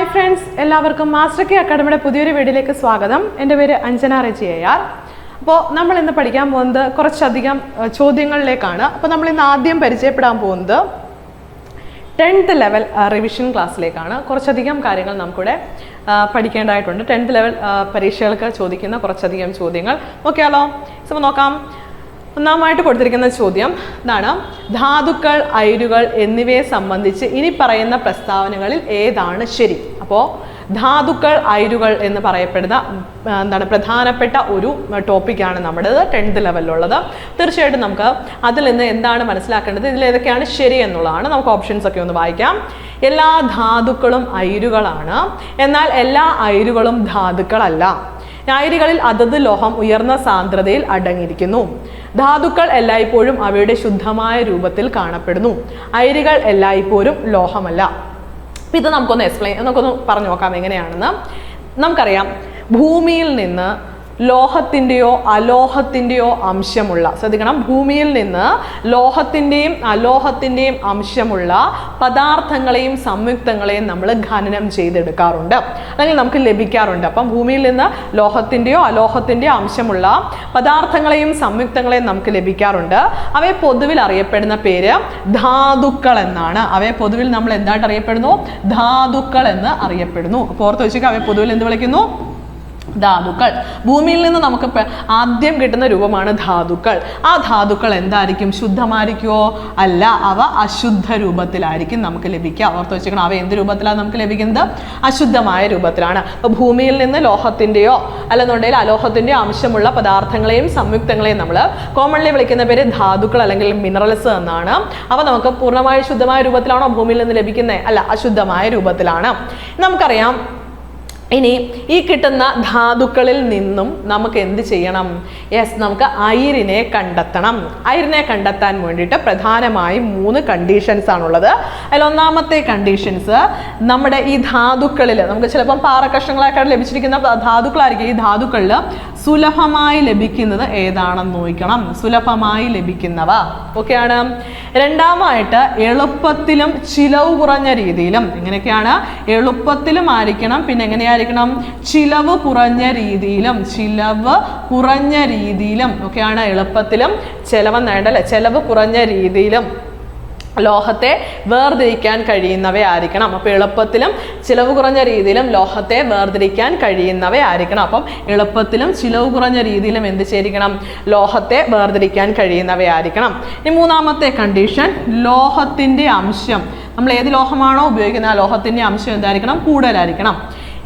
Hi friends, എല്ലാവർക്കും master K അക്കാഡമിയുടെ പുതിയൊരു വീഡിയോയിലേക്ക് സ്വാഗതം. എൻ്റെ പേര് അഞ്ജന റെജി AR. അപ്പോൾ നമ്മൾ ഇന്ന് പഠിക്കാൻ പോകുന്നത് കുറച്ചധികം ചോദ്യങ്ങളിലേക്കാണ്. അപ്പോൾ നമ്മൾ ഇന്ന് ആദ്യം പരിചയപ്പെടാൻ പോകുന്നത് 10th ലെവൽ റിവിഷൻ ക്ലാസ്സിലേക്കാണ്. കുറച്ചധികം കാര്യങ്ങൾ നമുക്കിവിടെ പഠിക്കേണ്ടതായിട്ടുണ്ട്. 10th ലെവൽ പരീക്ഷകൾക്ക് ചോദിക്കുന്ന കുറച്ചധികം ചോദ്യങ്ങൾ നോക്കിയാലോ. അപ്പോൾ നോക്കാം. ഒന്നാമതായിട്ട് കൊടുത്തിരിക്കുന്ന ചോദ്യം ഇതാണ്: ധാതുക്കൾ, അയിരുകൾ എന്നിവയെ സംബന്ധിച്ച് ഇനി പറയുന്ന പ്രസ്താവനകളിൽ ഏതാണ് ശരി? അപ്പോൾ ധാതുക്കൾ, അയിരുകൾ എന്ന് പറയപ്പെടുന്ന പ്രധാനപ്പെട്ട ഒരു ടോപ്പിക്കാണ് നമ്മുടേത് 10th ലെവലിലുള്ളത്. തീർച്ചയായിട്ടും നമുക്ക് അതിൽ നിന്ന് എന്താണ് മനസ്സിലാക്കേണ്ടത്, ഇതിൽ ഏതൊക്കെയാണ് ശരി എന്നുള്ളതാണ്. നമുക്ക് ഓപ്ഷൻസ് ഒക്കെ ഒന്ന് വായിക്കാം. എല്ലാ ധാതുക്കളും അയിരുകളാണ്, എന്നാൽ എല്ലാ അയിരുകളും ധാതുക്കളല്ല. അയിരുകളിൽ അതത് ലോഹം ഉയർന്ന സാന്ദ്രതയിൽ അടങ്ങിയിരിക്കുന്നു. ധാതുക്കൾ എല്ലായ്പ്പോഴും അവയുടെ ശുദ്ധമായ രൂപത്തിൽ കാണപ്പെടുന്നു. അയിരുകൾ എല്ലായ്പ്പോഴും ലോഹമല്ല. ഇത് നമുക്കൊന്ന് പറഞ്ഞു നോക്കാം എങ്ങനെയാണെന്ന്. നമുക്കറിയാം, ഭൂമിയിൽ നിന്ന് ലോഹത്തിൻ്റെയോ അലോഹത്തിൻ്റെയോ അംശമുള്ള, ശ്രദ്ധിക്കണം, ഭൂമിയിൽ നിന്ന് ലോഹത്തിൻ്റെയും അലോഹത്തിൻ്റെയും അംശമുള്ള പദാർത്ഥങ്ങളെയും സംയുക്തങ്ങളെയും നമ്മൾ ഖനനം ചെയ്തെടുക്കാറുണ്ട്, അല്ലെങ്കിൽ നമുക്ക് ലഭിക്കാറുണ്ട്. അപ്പം ഭൂമിയിൽ നിന്ന് ലോഹത്തിൻ്റെയോ അലോഹത്തിൻ്റെയോ അംശമുള്ള പദാർത്ഥങ്ങളെയും സംയുക്തങ്ങളെയും നമുക്ക് ലഭിക്കാറുണ്ട്. അവയെ പൊതുവിൽ അറിയപ്പെടുന്ന പേര് ധാതുക്കൾ എന്നാണ്. അവയെ പൊതുവിൽ നമ്മൾ എന്തായിട്ട് അറിയപ്പെടുന്നു? ധാതുക്കൾ എന്ന് അറിയപ്പെടുന്നു. അപ്പോൾ ഓർത്ത് വെച്ചേക്കുക, അവയെ പൊതുവിൽ എന്ത് വിളിക്കുന്നു? ധാതുക്കൾ. ഭൂമിയിൽ നിന്ന് നമുക്ക് ആദ്യം കിട്ടുന്ന രൂപമാണ് ധാതുക്കൾ. ആ ധാതുക്കൾ എന്തായിരിക്കും? ശുദ്ധമായിരിക്കുമോ? അല്ല, അവ അശുദ്ധ രൂപത്തിലായിരിക്കും നമുക്ക് ലഭിക്കുക. ഓർത്ത് വെച്ചിരിക്കണം, അവ എന്ത് രൂപത്തിലാണ് നമുക്ക് ലഭിക്കുന്നത്? അശുദ്ധമായ രൂപത്തിലാണ്. അപ്പോൾ ഭൂമിയിൽ നിന്ന് ലോഹത്തിൻ്റെയോ അല്ലെന്നുണ്ടെങ്കിൽ അലോഹത്തിൻ്റെയോ അംശമുള്ള പദാർത്ഥങ്ങളെയും സംയുക്തങ്ങളെയും നമ്മൾ കോമൺലി വിളിക്കുന്ന പേര് ധാതുക്കൾ അല്ലെങ്കിൽ മിനറൽസ് എന്നാണ്. അവ നമുക്ക് പൂർണ്ണമായി ശുദ്ധമായ രൂപത്തിലാണോ ഭൂമിയിൽ നിന്ന് ലഭിക്കുന്നത്? അല്ല, അശുദ്ധമായ രൂപത്തിലാണ്. നമുക്കറിയാം, ഇനി ഈ കിട്ടുന്ന ധാതുക്കളിൽ നിന്നും നമുക്ക് എന്ത് ചെയ്യണം? നമുക്ക് അയിരിനെ കണ്ടെത്തണം. അയിരിനെ കണ്ടെത്താൻ വേണ്ടിയിട്ട് പ്രധാനമായും 3 കണ്ടീഷൻസ് ആണുള്ളത്. അതിൽ ഒന്നാമത്തെ കണ്ടീഷൻസ്, നമ്മുടെ ഈ ധാതുക്കളിൽ നമുക്ക് ചിലപ്പം പാറക്കഷ്ണങ്ങളൊക്കെ ലഭിച്ചിരിക്കുന്ന ധാതുക്കളായിരിക്കും. ഈ ധാതുക്കളിൽ സുലഭമായി ലഭിക്കുന്നത് ഏതാണെന്ന് നോക്കണം. സുലഭമായി ലഭിക്കുന്നവ ഓക്കെയാണ്. രണ്ടാമതായിട്ട്, എളുപ്പത്തിലും ചിലവ് കുറഞ്ഞ രീതിയിലും. എങ്ങനെയൊക്കെയാണ്? എളുപ്പത്തിലും ആയിരിക്കണം, പിന്നെ എങ്ങനെയായിരിക്കണം? ചിലവ് കുറഞ്ഞ രീതിയിലും ഒക്കെയാണ്. എളുപ്പത്തിലും ചെലവ് കുറഞ്ഞ രീതിയിലും ലോഹത്തെ വേർതിരിക്കാൻ കഴിയുന്നവയായിരിക്കണം. അപ്പോൾ എളുപ്പത്തിലും ചിലവ് കുറഞ്ഞ രീതിയിലും ലോഹത്തെ വേർതിരിക്കാൻ കഴിയുന്നവയായിരിക്കണം. അപ്പം എളുപ്പത്തിലും ചിലവ് കുറഞ്ഞ രീതിയിലും എന്ത് ചെയ്തിരിക്കണം? ലോഹത്തെ വേർതിരിക്കാൻ കഴിയുന്നവയായിരിക്കണം. ഇനി മൂന്നാമത്തെ കണ്ടീഷൻ, ലോഹത്തിൻ്റെ അംശം, നമ്മൾ ഏത് ലോഹമാണോ ഉപയോഗിക്കുന്നത് ആ ലോഹത്തിൻ്റെ അംശം എന്തായിരിക്കണം? കൂടുതലായിരിക്കണം.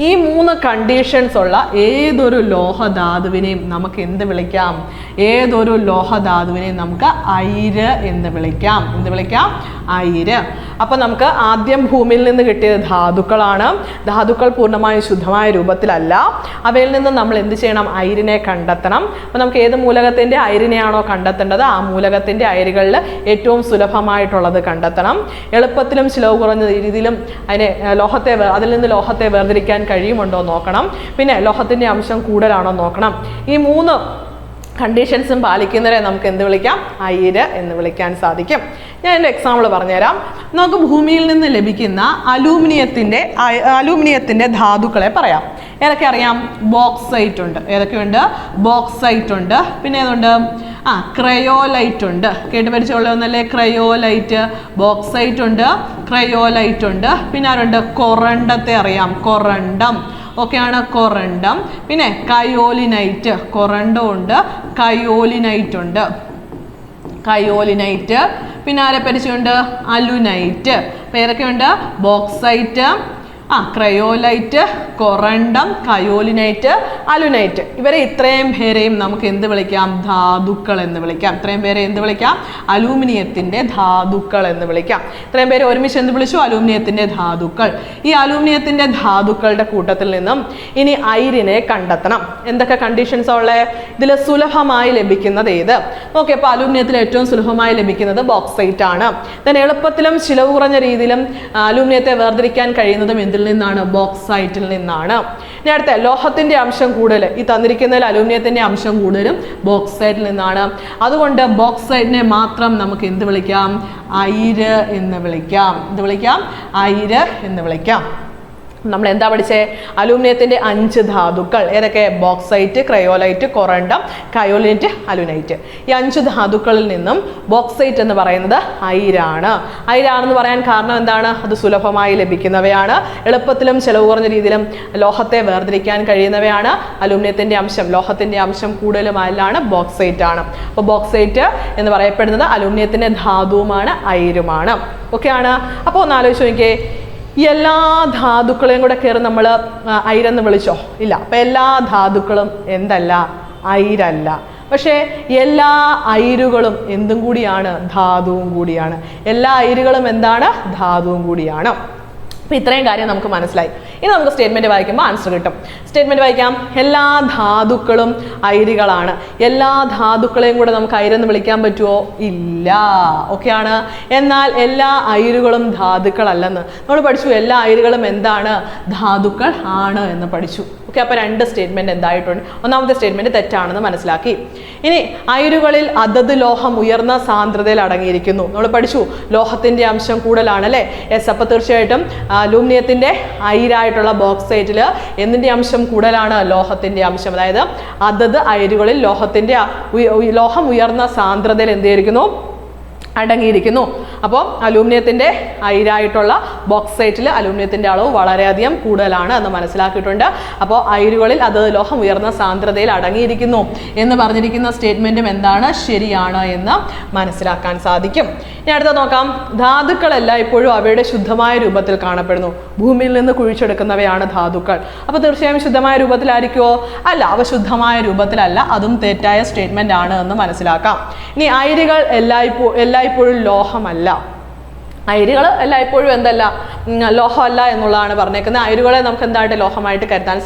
ഈ 3 കണ്ടീഷൻസ് ഉള്ള ഏതൊരു ലോഹധാതുവിനെയും നമുക്ക് എന്ത് വിളിക്കാം? ഏതൊരു ലോഹധാതുവിനെയും നമുക്ക് അയിര് എന്ന് വിളിക്കാം. എന്ത് വിളിക്കാം? അയിര്. അപ്പം നമുക്ക് ആദ്യം ഭൂമിയിൽ നിന്ന് കിട്ടിയത് ധാതുക്കളാണ്. ധാതുക്കൾ പൂർണ്ണമായും ശുദ്ധമായ രൂപത്തിലല്ല. അവയിൽ നിന്ന് നമ്മൾ എന്ത് ചെയ്യണം? അയിരിനെ കണ്ടെത്തണം. അപ്പം നമുക്ക് ഏത് മൂലകത്തിൻ്റെ അയിരിനെയാണോ കണ്ടെത്തേണ്ടത് ആ മൂലകത്തിൻ്റെ അയിരുകളിൽ ഏറ്റവും സുലഭമായിട്ടുള്ളത് കണ്ടെത്തണം. എളുപ്പത്തിലും ചിലവ് കുറഞ്ഞ രീതിയിലും അതിൽ നിന്ന് ലോഹത്തെ വേർതിരിക്കാൻ കഴിയുമുണ്ടോ നോക്കണം. പിന്നെ ലോഹത്തിൻ്റെ അംശം കൂടുതലാണോ നോക്കണം. ഈ 3 കണ്ടീഷൻസും പാലിക്കുന്നവരെ നമുക്ക് എന്ത് വിളിക്കാം? അയിര് എന്ന് വിളിക്കാൻ സാധിക്കും. ഞാൻ എൻ്റെ എക്സാമ്പിൾ പറഞ്ഞുതരാം. നമുക്ക് ഭൂമിയിൽ നിന്ന് ലഭിക്കുന്ന അലൂമിനിയത്തിൻ്റെ ധാതുക്കളെ പറയാം. ഏതൊക്കെ അറിയാം? ബോക്സൈറ്റ് ഉണ്ട്. ഏതൊക്കെയുണ്ട്? ബോക്സൈറ്റ് ഉണ്ട്. പിന്നെ ഏതുണ്ട്? ക്രയോലൈറ്റ് ഉണ്ട്. കേട്ട് പരിചയമുള്ളതൊന്നല്ലേ? ക്രയോലൈറ്റ്, ബോക്സൈറ്റ് ഉണ്ട്, ക്രയോലൈറ്റ് ഉണ്ട്. പിന്നെ ആരുണ്ട്? കൊറണ്ടത്തെ അറിയാം. കൊറണ്ടം ഒക്കെയാണ് കൊറണ്ടം. പിന്നെ കയോലിനൈറ്റ്, കൊറണ്ടം ഉണ്ട്, കയോലിനൈറ്റ് ഉണ്ട്. കയോലിനൈറ്റ്. പിന്നെ ആരെ പരിചയമുണ്ട്? അലുനൈറ്റ്. അപ്പോൾ ഏതൊക്കെയുണ്ട്? Bauxite, cryolite, corundum, kaolinite, alunite. ഇവരെ ഇത്രയും പേരെയും നമുക്ക് എന്ത് വിളിക്കാം? ധാതുക്കൾ എന്ന് വിളിക്കാം. ഇത്രയും പേരെ എന്ത് വിളിക്കാം? അലൂമിനിയത്തിൻ്റെ ധാതുക്കൾ എന്ന് വിളിക്കാം. ഇത്രയും പേര് ഒരുമിച്ച് എന്ത് വിളിച്ചു? അലൂമിനിയത്തിൻ്റെ ധാതുക്കൾ. ഈ അലൂമിനിയത്തിൻ്റെ ധാതുക്കളുടെ കൂട്ടത്തിൽ നിന്നും ഇനി അയിരിനെ കണ്ടെത്തണം. എന്തൊക്കെ കണ്ടീഷൻസ് ഉള്ളത്? ഇതിൽ സുലഭമായി ലഭിക്കുന്നത് ഏത്? ഓക്കെ, അപ്പോൾ അലൂമിനിയത്തിൽ ഏറ്റവും സുലഭമായി ലഭിക്കുന്നത് ബോക്സൈറ്റ് ആണ്. then എളുപ്പത്തിലും ചിലവ് കുറഞ്ഞ രീതിയിലും അലൂമിനിയത്തെ വേർതിരിക്കാൻ കഴിയുന്നതും എന്തിൽ നിന്നാണ്? ബോക്സൈറ്റിൽ നിന്നാണ്. ഇനി അടുത്ത, ലോഹത്തിൻ്റെ അംശം കൂടുതൽ. ഈ തന്നിരിക്കുന്നതിൽ അലൂമിനിയത്തിൻ്റെ അംശം കൂടുതലും ബോക്സൈറ്റിൽ നിന്നാണ്. അതുകൊണ്ട് ബോക്സൈറ്റിനെ മാത്രം നമുക്ക് എന്ത് വിളിക്കാം? അയിര് എന്ന് വിളിക്കാം. എന്ത് വിളിക്കാം? അയിര് എന്ന് വിളിക്കാം. നമ്മൾ എന്താ പഠിച്ചേ? അലൂമിനിയത്തിന്റെ 5 ധാതുക്കൾ ഏതൊക്കെ? Bauxite, cryolite, corundum, kaolinite, alunite. ഈ 5 ധാതുക്കളിൽ നിന്നും ബോക്സൈറ്റ് എന്ന് പറയുന്നത് അയിരാണ്. അയിരാണെന്ന് പറയാൻ കാരണം എന്താണ്? അത് സുലഭമായി ലഭിക്കുന്നവയാണ്, എളുപ്പത്തിലും ചെലവ് കുറഞ്ഞ രീതിയിലും ലോഹത്തെ വേർതിരിക്കാൻ കഴിയുന്നവയാണ്. അലൂമിനിയത്തിന്റെ അംശം, ലോഹത്തിന്റെ അംശം കൂടുതലുമായാണ് ബോക്സൈറ്റ് ആണ്. അപ്പോൾ ബോക്സൈറ്റ് എന്ന് പറയപ്പെടുന്നത് അലൂമിനിയത്തിന്റെ ധാതുവുമാണ്, അയിരുമാണ്. ഓക്കെ ആണ്. അപ്പോൾ ഒന്ന് ആലോചിച്ച് നോക്കിയേ, എല്ലാ ധാതുക്കളെയും കൂടെ കയറി നമ്മൾ അയിരെന്ന് വിളിച്ചോ? ഇല്ല. അപ്പം എല്ലാ ധാതുക്കളും എന്തല്ല? അയിരല്ല. പക്ഷേ എല്ലാ അയിരുകളും എന്തും കൂടിയാണ്? ധാതുവും കൂടിയാണ്. എല്ലാ അയിരുകളും എന്താണ്? ധാതുവും കൂടിയാണ്. അപ്പോൾ ഇത്രയും കാര്യം നമുക്ക് മനസ്സിലായി. ഇനി നമുക്ക് സ്റ്റേറ്റ്മെൻറ്റ് വായിക്കുമ്പോൾ ആൻസർ കിട്ടും. സ്റ്റേറ്റ്മെൻറ്റ് വായിക്കാം. എല്ലാ ധാതുക്കളും അയിരുകളാണ്. എല്ലാ ധാതുക്കളെയും കൂടെ നമുക്ക് അയിരെന്ന് വിളിക്കാൻ പറ്റുമോ? ഇല്ല. ഓക്കെയാണ്. എന്നാൽ എല്ലാ അയിരുകളും ധാതുക്കളല്ലെന്ന് നമ്മൾ പഠിച്ചു. എല്ലാ അയിരുകളും എന്താണ്? ധാതുക്കൾ ആണ് എന്ന് പഠിച്ചു. ഓക്കെ. അപ്പോൾ 2 സ്റ്റേറ്റ്മെൻറ്റ് എന്തായിട്ടുണ്ട്? ഒന്നാമത്തെ സ്റ്റേറ്റ്മെൻറ്റ് തെറ്റാണെന്ന് മനസ്സിലാക്കി. ഇനി അയിരുകളിൽ അതത് ലോഹം ഉയർന്ന സാന്ദ്രതയിൽ അടങ്ങിയിരിക്കുന്നു. നമ്മൾ പഠിച്ചു ലോഹത്തിൻ്റെ അംശം കൂടുതലാണ് അല്ലേ? യെസ്. അപ്പോൾ തീർച്ചയായിട്ടും അലൂമിനിയത്തിൻ്റെ അയിരായിട്ടുള്ള ബോക്സൈറ്റിൽ എന്തിൻ്റെ അംശം കൂടുതലാണ്? ലോഹത്തിൻ്റെ അംശം. അതായത് അതത് അയിരുകളിൽ ലോഹം ഉയർന്ന സാന്ദ്രതയിൽ എന്ത് ചെയ്തിരിക്കുന്നു? അടങ്ങിയിരിക്കുന്നു. അപ്പോൾ അലൂമിനിയത്തിൻ്റെ അയിരായിട്ടുള്ള ബോക്സൈറ്റിൽ അലൂമിനിയത്തിൻ്റെ അളവ് വളരെയധികം കൂടുതലാണ് എന്ന് മനസ്സിലാക്കിയിട്ടുണ്ട്. അപ്പോൾ അയിരുകളിൽ അത് ലോഹം ഉയർന്ന സാന്ദ്രതയിൽ അടങ്ങിയിരിക്കുന്നു എന്ന് പറഞ്ഞിരിക്കുന്ന സ്റ്റേറ്റ്മെൻറ്റും എന്താണ്? ശരിയാണ് എന്ന് മനസ്സിലാക്കാൻ സാധിക്കും. ഇനി അടുത്ത നോക്കാം. ധാതുക്കളെല്ലാം ഇപ്പോഴും അവയുടെ ശുദ്ധമായ രൂപത്തിൽ കാണപ്പെടുന്നു. ഭൂമിയിൽ നിന്ന് കുഴിച്ചെടുക്കുന്നവയാണ് ധാതുക്കൾ. അപ്പോൾ തീർച്ചയായും ശുദ്ധമായ രൂപത്തിലായിരിക്കുമോ? അല്ല. അവ ശുദ്ധമായ രൂപത്തിലല്ല. അതും തെറ്റായ സ്റ്റേറ്റ്മെൻ്റ് ആണ് എന്ന് മനസ്സിലാക്കാം. ഇനി അയിരുകൾ എല്ലായ്പ്പോഴും ലോഹമല്ല. അയിരുകൾ എല്ലായ്പ്പോഴും എന്തല്ല? ലോഹമല്ല എന്നുള്ളതാണ് പറഞ്ഞേക്കുന്നത്. അയിരുകളെ നമുക്ക് എന്തായിട്ട് ലോഹമായിട്ട് കരുതാൻ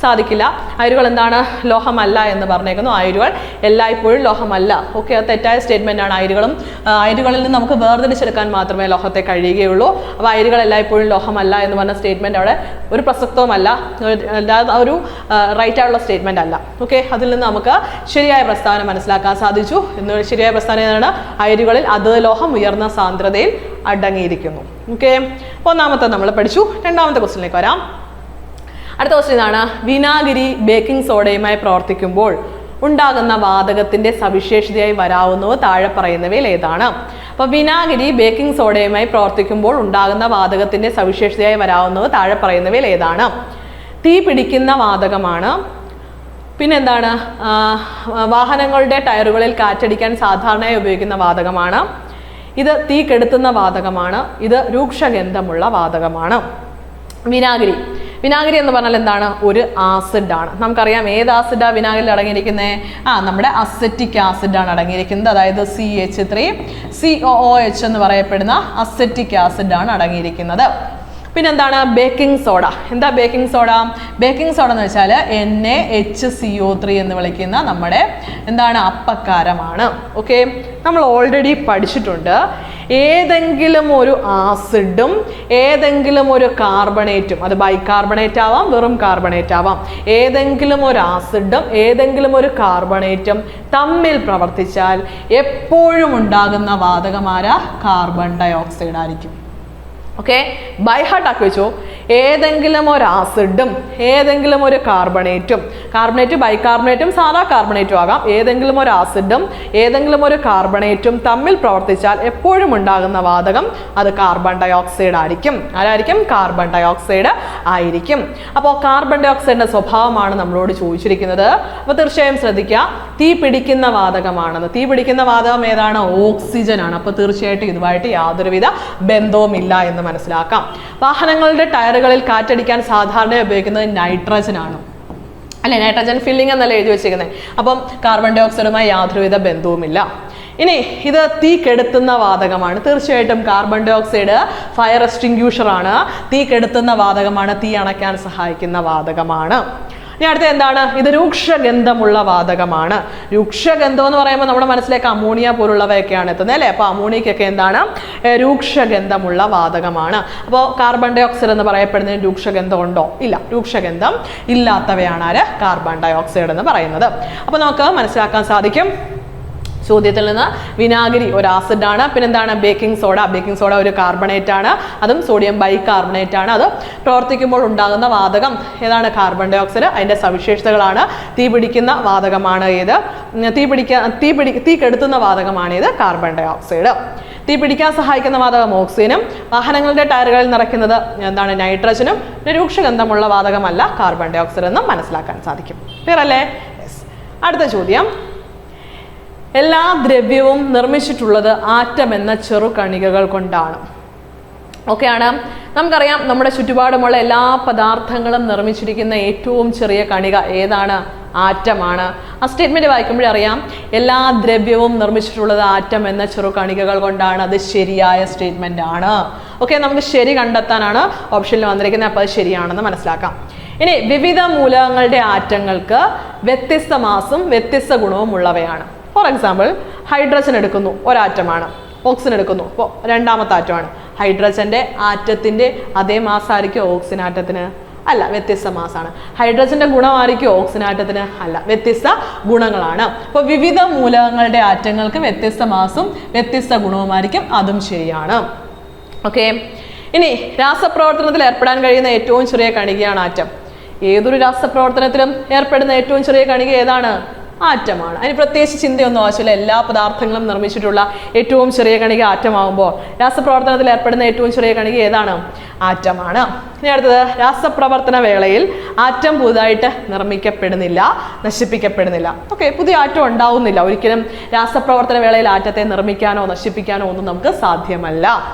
സാധിക്കില്ല. അയിരുകൾ എന്താണ്? ലോഹമല്ല എന്ന് പറഞ്ഞേക്കുന്നു. അയിരുകൾ എല്ലായ്പ്പോഴും ലോഹമല്ല. ഓക്കെ. അത് തെറ്റായ സ്റ്റേറ്റ്മെൻ്റ് ആണ്. അയിരുകളിൽ നിന്ന് നമുക്ക് വേർതിരിച്ചെടുക്കാൻ മാത്രമേ ലോഹത്തെ കഴിയുകയുള്ളൂ. അപ്പോൾ അയിരുകൾ എല്ലായ്പ്പോഴും ലോഹമല്ല എന്ന് പറഞ്ഞ സ്റ്റേറ്റ്മെൻറ്റ് അവിടെ ഒരു പ്രസക്തവുമല്ല, ഒരു റൈറ്റ് ആയിട്ടുള്ള സ്റ്റേറ്റ്മെൻ്റ് അല്ല. ഓക്കെ. അതിൽ നിന്ന് നമുക്ക് ശരിയായ പ്രസ്താവന മനസ്സിലാക്കാൻ സാധിച്ചു. ശരിയായ പ്രസ്താവന ഏതാണ്? അയിരുകളിൽ അതത് ലോഹം ഉയർന്ന സാന്ദ്രതയിൽ അടങ്ങിയിരിക്കുന്നു. ഓക്കെ. ഒന്നാമത്തെ നമ്മൾ പഠിച്ചു. രണ്ടാമത്തെ ക്വസ്റ്റ്യനിലേക്ക് വരാം. അടുത്ത ക്വസ്റ്റ്യൻ ഇതാണ്. വിനാഗിരി ബേക്കിംഗ് സോഡയുമായി പ്രവർത്തിക്കുമ്പോൾ ഉണ്ടാകുന്ന വാതകത്തിന്റെ സവിശേഷതയായി വരാവുന്നവ താഴെ പറയുന്നവയിൽ ഏതാണ്? അപ്പോൾ വിനാഗിരി ബേക്കിംഗ് സോഡയുമായി പ്രവർത്തിക്കുമ്പോൾ ഉണ്ടാകുന്ന വാതകത്തിന്റെ സവിശേഷതയായി വരാവുന്നവ താഴെ പറയുന്നവയിൽ ഏതാണ്? തീ പിടിക്കുന്ന വാതകമാണ്. പിന്നെന്താണ്? വാഹനങ്ങളുടെ ടയറുകളിൽ കാറ്റടിക്കാൻ സാധാരണയായി ഉപയോഗിക്കുന്ന വാതകമാണ്. ഇത് തീ കെടുത്തുന്ന വാതകമാണ്. ഇത് രൂക്ഷഗന്ധമുള്ള വാതകമാണ്. വിനാഗിരി എന്ന് പറഞ്ഞാൽ എന്താണ്? ഒരു ആസിഡാണ്. നമുക്കറിയാം ഏത് ആസിഡാണ് വിനാഗിരിയിൽ അടങ്ങിയിരിക്കുന്നത്? നമ്മുടെ അസെറ്റിക് ആസിഡാണ് അടങ്ങിയിരിക്കുന്നത്. അതായത് CH3COOH എന്ന് പറയപ്പെടുന്ന അസെറ്റിക് ആസിഡാണ് അടങ്ങിയിരിക്കുന്നത്. പിന്നെന്താണ്? Baking soda. എന്താ ബേക്കിംഗ് സോഡ? ബേക്കിംഗ് സോഡ എന്ന് വെച്ചാൽ NaHCO3 എന്ന് വിളിക്കുന്ന നമ്മുടെ എന്താണ്? അപ്പക്കാരമാണ്. ഓക്കെ. നമ്മൾ ഓൾറെഡി പഠിച്ചിട്ടുണ്ട്. ഏതെങ്കിലും ഒരു ആസിഡും ഏതെങ്കിലും ഒരു കാർബണേറ്റും, അത് ബൈകാർബണേറ്റ് ആവാം, വെറും കാർബണേറ്റ് ആവാം, ഏതെങ്കിലും ഒരു ആസിഡും ഏതെങ്കിലും ഒരു കാർബണേറ്റും തമ്മിൽ പ്രവർത്തിച്ചാൽ എപ്പോഴും ഉണ്ടാകുന്ന വാതകമാര? കാർബൺ ഡൈ ഓക്സൈഡ് ആയിരിക്കും. ഓക്കെ. ബൈ ഹാർട്ട് ആക്കി വെച്ചു. ഏതെങ്കിലും ഒരു ആസിഡും ഏതെങ്കിലും ഒരു കാർബണേറ്റും, കാർബണേറ്റ് ബൈകാർബണേറ്റും സാധാ കാർബണേറ്റും ആകാം, ഏതെങ്കിലും ഒരു ആസിഡും ഏതെങ്കിലും ഒരു കാർബണേറ്റും തമ്മിൽ പ്രവർത്തിച്ചാൽ എപ്പോഴും ഉണ്ടാകുന്ന വാതകം അത് കാർബൺ ഡൈ ഓക്സൈഡ് ആയിരിക്കും. ആരായിരിക്കും? കാർബൺ ഡൈ ഓക്സൈഡ് ആയിരിക്കും. അപ്പോൾ കാർബൺ ഡൈ ഓക്സൈഡിന്റെ സ്വഭാവമാണ് നമ്മളോട് ചോദിച്ചിരിക്കുന്നത്. അപ്പോൾ തീർച്ചയായും ശ്രദ്ധിക്കുക. തീ പിടിക്കുന്ന വാതകമാണെന്ന്. തീ പിടിക്കുന്ന വാതകം ഏതാണ്? ഓക്സിജൻ ആണ്. അപ്പോൾ തീർച്ചയായിട്ടും ഇതുമായിട്ട് യാതൊരുവിധ ബന്ധവുമില്ല എന്ന് മനസ്സിലാക്കാം. വാഹനങ്ങളുടെ ടയറുകളിൽ കാറ്റടിക്കാൻ സാധാരണ ഉപയോഗിക്കുന്നത് നൈട്രജൻ ആണ് അല്ലെ? നൈട്രജൻ ഫില്ലിംഗ് എന്നല്ല എഴുതി വെച്ചിരിക്കുന്നത്. അപ്പം കാർബൺ ഡൈ ഓക്സൈഡുമായി യാതൊരുവിധ ബന്ധവുമില്ല. ഇനി ഇത് തീ കെടുത്തുന്ന വാതകമാണ്. തീർച്ചയായിട്ടും carbon dioxide fire extinguisher ആണ്. തീ കെടുത്തുന്ന വാതകമാണ്. തീ അണയ്ക്കാൻ സഹായിക്കുന്ന വാതകമാണ്. ഇനി അടുത്ത എന്താണ്? ഇത് രൂക്ഷഗന്ധമുള്ള വാതകമാണ്. രൂക്ഷഗന്ധം എന്ന് പറയുമ്പോൾ നമ്മുടെ മനസ്സിലേക്ക് അമോണിയ പോലുള്ളവയൊക്കെയാണ് എത്തുന്നത് അല്ലേ? അപ്പോൾ അമോണിയക്കൊക്കെ എന്താണ്? രൂക്ഷഗന്ധമുള്ള വാതകമാണ്. അപ്പോൾ കാർബൺ ഡൈ ഓക്സൈഡ് എന്ന് പറയപ്പെടുന്നതിന് രൂക്ഷഗന്ധം ഉണ്ടോ? ഇല്ല. രൂക്ഷഗന്ധം ഇല്ലാത്തവയാണ് ആര്? കാർബൺ ഡൈ ഓക്സൈഡ് എന്ന് പറയുന്നത്. അപ്പോൾ നമുക്ക് മനസ്സിലാക്കാൻ സാധിക്കും ചോദ്യത്തിൽ നിന്ന് വിനാഗിരി ഒരു ആസിഡാണ്. പിന്നെന്താണ് ബേക്കിംഗ് സോഡ ഒരു കാർബണേറ്റ് ആണ്, അതും സോഡിയം ബൈകാർബണേറ്റ് ആണ്. അത് പ്രവർത്തിക്കുമ്പോൾ ഉണ്ടാകുന്ന വാതകം ഏതാണ്? Carbon dioxide. അതിൻ്റെ സവിശേഷതകളാണ് തീ പിടിക്കുന്ന വാതകമാണ് ഏത്? തീ കെടുത്തുന്ന വാതകമാണ് ഏത്? Carbon dioxide. തീ പിടിക്കാൻ സഹായിക്കുന്ന വാതകം ഓക്സിജനും, വാഹനങ്ങളുടെ ടയറുകളിൽ നിറയ്ക്കുന്നത് എന്താണ്? നൈട്രജനും. രൂക്ഷഗന്ധമുള്ള വാതകമല്ല കാർബൺ ഡൈ ഓക്സൈഡ് എന്നും മനസ്സിലാക്കാൻ സാധിക്കും. ക്ലിയർ അല്ലേ? അടുത്ത ചോദ്യം, എല്ലാ ദ്രവ്യവും നിർമ്മിച്ചിട്ടുള്ളത് ആറ്റം എന്ന ചെറുകണികകൾ കൊണ്ടാണ്. ഓക്കെയാണ്. നമുക്കറിയാം നമ്മുടെ ചുറ്റുപാടുമുള്ള എല്ലാ പദാർത്ഥങ്ങളും നിർമ്മിച്ചിരിക്കുന്ന ഏറ്റവും ചെറിയ കണിക ഏതാണ്? ആറ്റമാണ്. ആ സ്റ്റേറ്റ്മെന്റ് വായിക്കുമ്പോഴേ അറിയാം എല്ലാ ദ്രവ്യവും നിർമ്മിച്ചിട്ടുള്ളത് ആറ്റം എന്ന ചെറുകണികകൾ കൊണ്ടാണ്. അത് ശരിയായ സ്റ്റേറ്റ്മെന്റ് ആണ്. ഓക്കെ, നമുക്ക് ശരി കണ്ടെത്താനാണ് ഓപ്ഷനിൽ വന്നിരിക്കുന്നത്. അപ്പോൾ അത് ശരിയാണെന്ന് മനസ്സിലാക്കാം. ഇനി വിവിധ മൂലകങ്ങളുടെ ആറ്റങ്ങൾക്ക് വ്യത്യസ്ത മാസും വ്യത്യസ്ത ഗുണവും ഉള്ളവയാണ്. ഫോർ എക്സാമ്പിൾ, ഹൈഡ്രജൻ എടുക്കുന്നു, ഒരാറ്റമാണ്. ഓക്സിജൻ എടുക്കുന്നു, അപ്പോൾ രണ്ടാമത്തെ ആറ്റമാണ്. ഹൈഡ്രജന്റെ ആറ്റത്തിന്റെ അതേ മാസമായിരിക്കും ഓക്സിജൻ ആറ്റത്തിന്? അല്ല, വ്യത്യസ്ത മാസാണ്. ഹൈഡ്രജന്റെ ഗുണമായിരിക്കും ഓക്സിജൻ ആറ്റത്തിന്? അല്ല, വ്യത്യസ്ത ഗുണങ്ങളാണ്. അപ്പോൾ വിവിധ മൂലകങ്ങളുടെ ആറ്റങ്ങൾക്ക് വ്യത്യസ്ത മാസും വ്യത്യസ്ത ഗുണവുമായിരിക്കും. അതും ശരിയാണ്. ഓക്കെ, ഇനി രാസപ്രവർത്തനത്തിൽ ഏർപ്പെടാൻ കഴിയുന്ന ഏറ്റവും ചെറിയ കണികയാണ് ആറ്റം. ഏതൊരു രാസപ്രവർത്തനത്തിലും ഏർപ്പെടുന്ന ഏറ്റവും ചെറിയ കണിക ഏതാണ്? ആറ്റമാണ്. അതിന് പ്രത്യേകിച്ച് ചിന്തയൊന്നും ആവശ്യമില്ല. എല്ലാ പദാർത്ഥങ്ങളും നിർമ്മിച്ചിട്ടുള്ള ഏറ്റവും ചെറിയ കണിക ആറ്റമാകുമ്പോൾ രാസപ്രവർത്തനത്തിൽ ഏർപ്പെടുന്ന ഏറ്റവും ചെറിയ കണിക ഏതാണ്? ആറ്റമാണ്. ഇനി അടുത്തത്, രാസപ്രവർത്തന വേളയിൽ ആറ്റം പുതുതായിട്ട് നിർമ്മിക്കപ്പെടുന്നില്ല, നശിപ്പിക്കപ്പെടുന്നില്ല. ഓക്കെ, പുതിയ ആറ്റം ഉണ്ടാവുന്നില്ല. ഒരിക്കലും രാസപ്രവർത്തന വേളയിൽ ആറ്റത്തെ നിർമ്മിക്കാനോ നശിപ്പിക്കാനോ ഒന്നും നമുക്ക് സാധ്യമല്ല.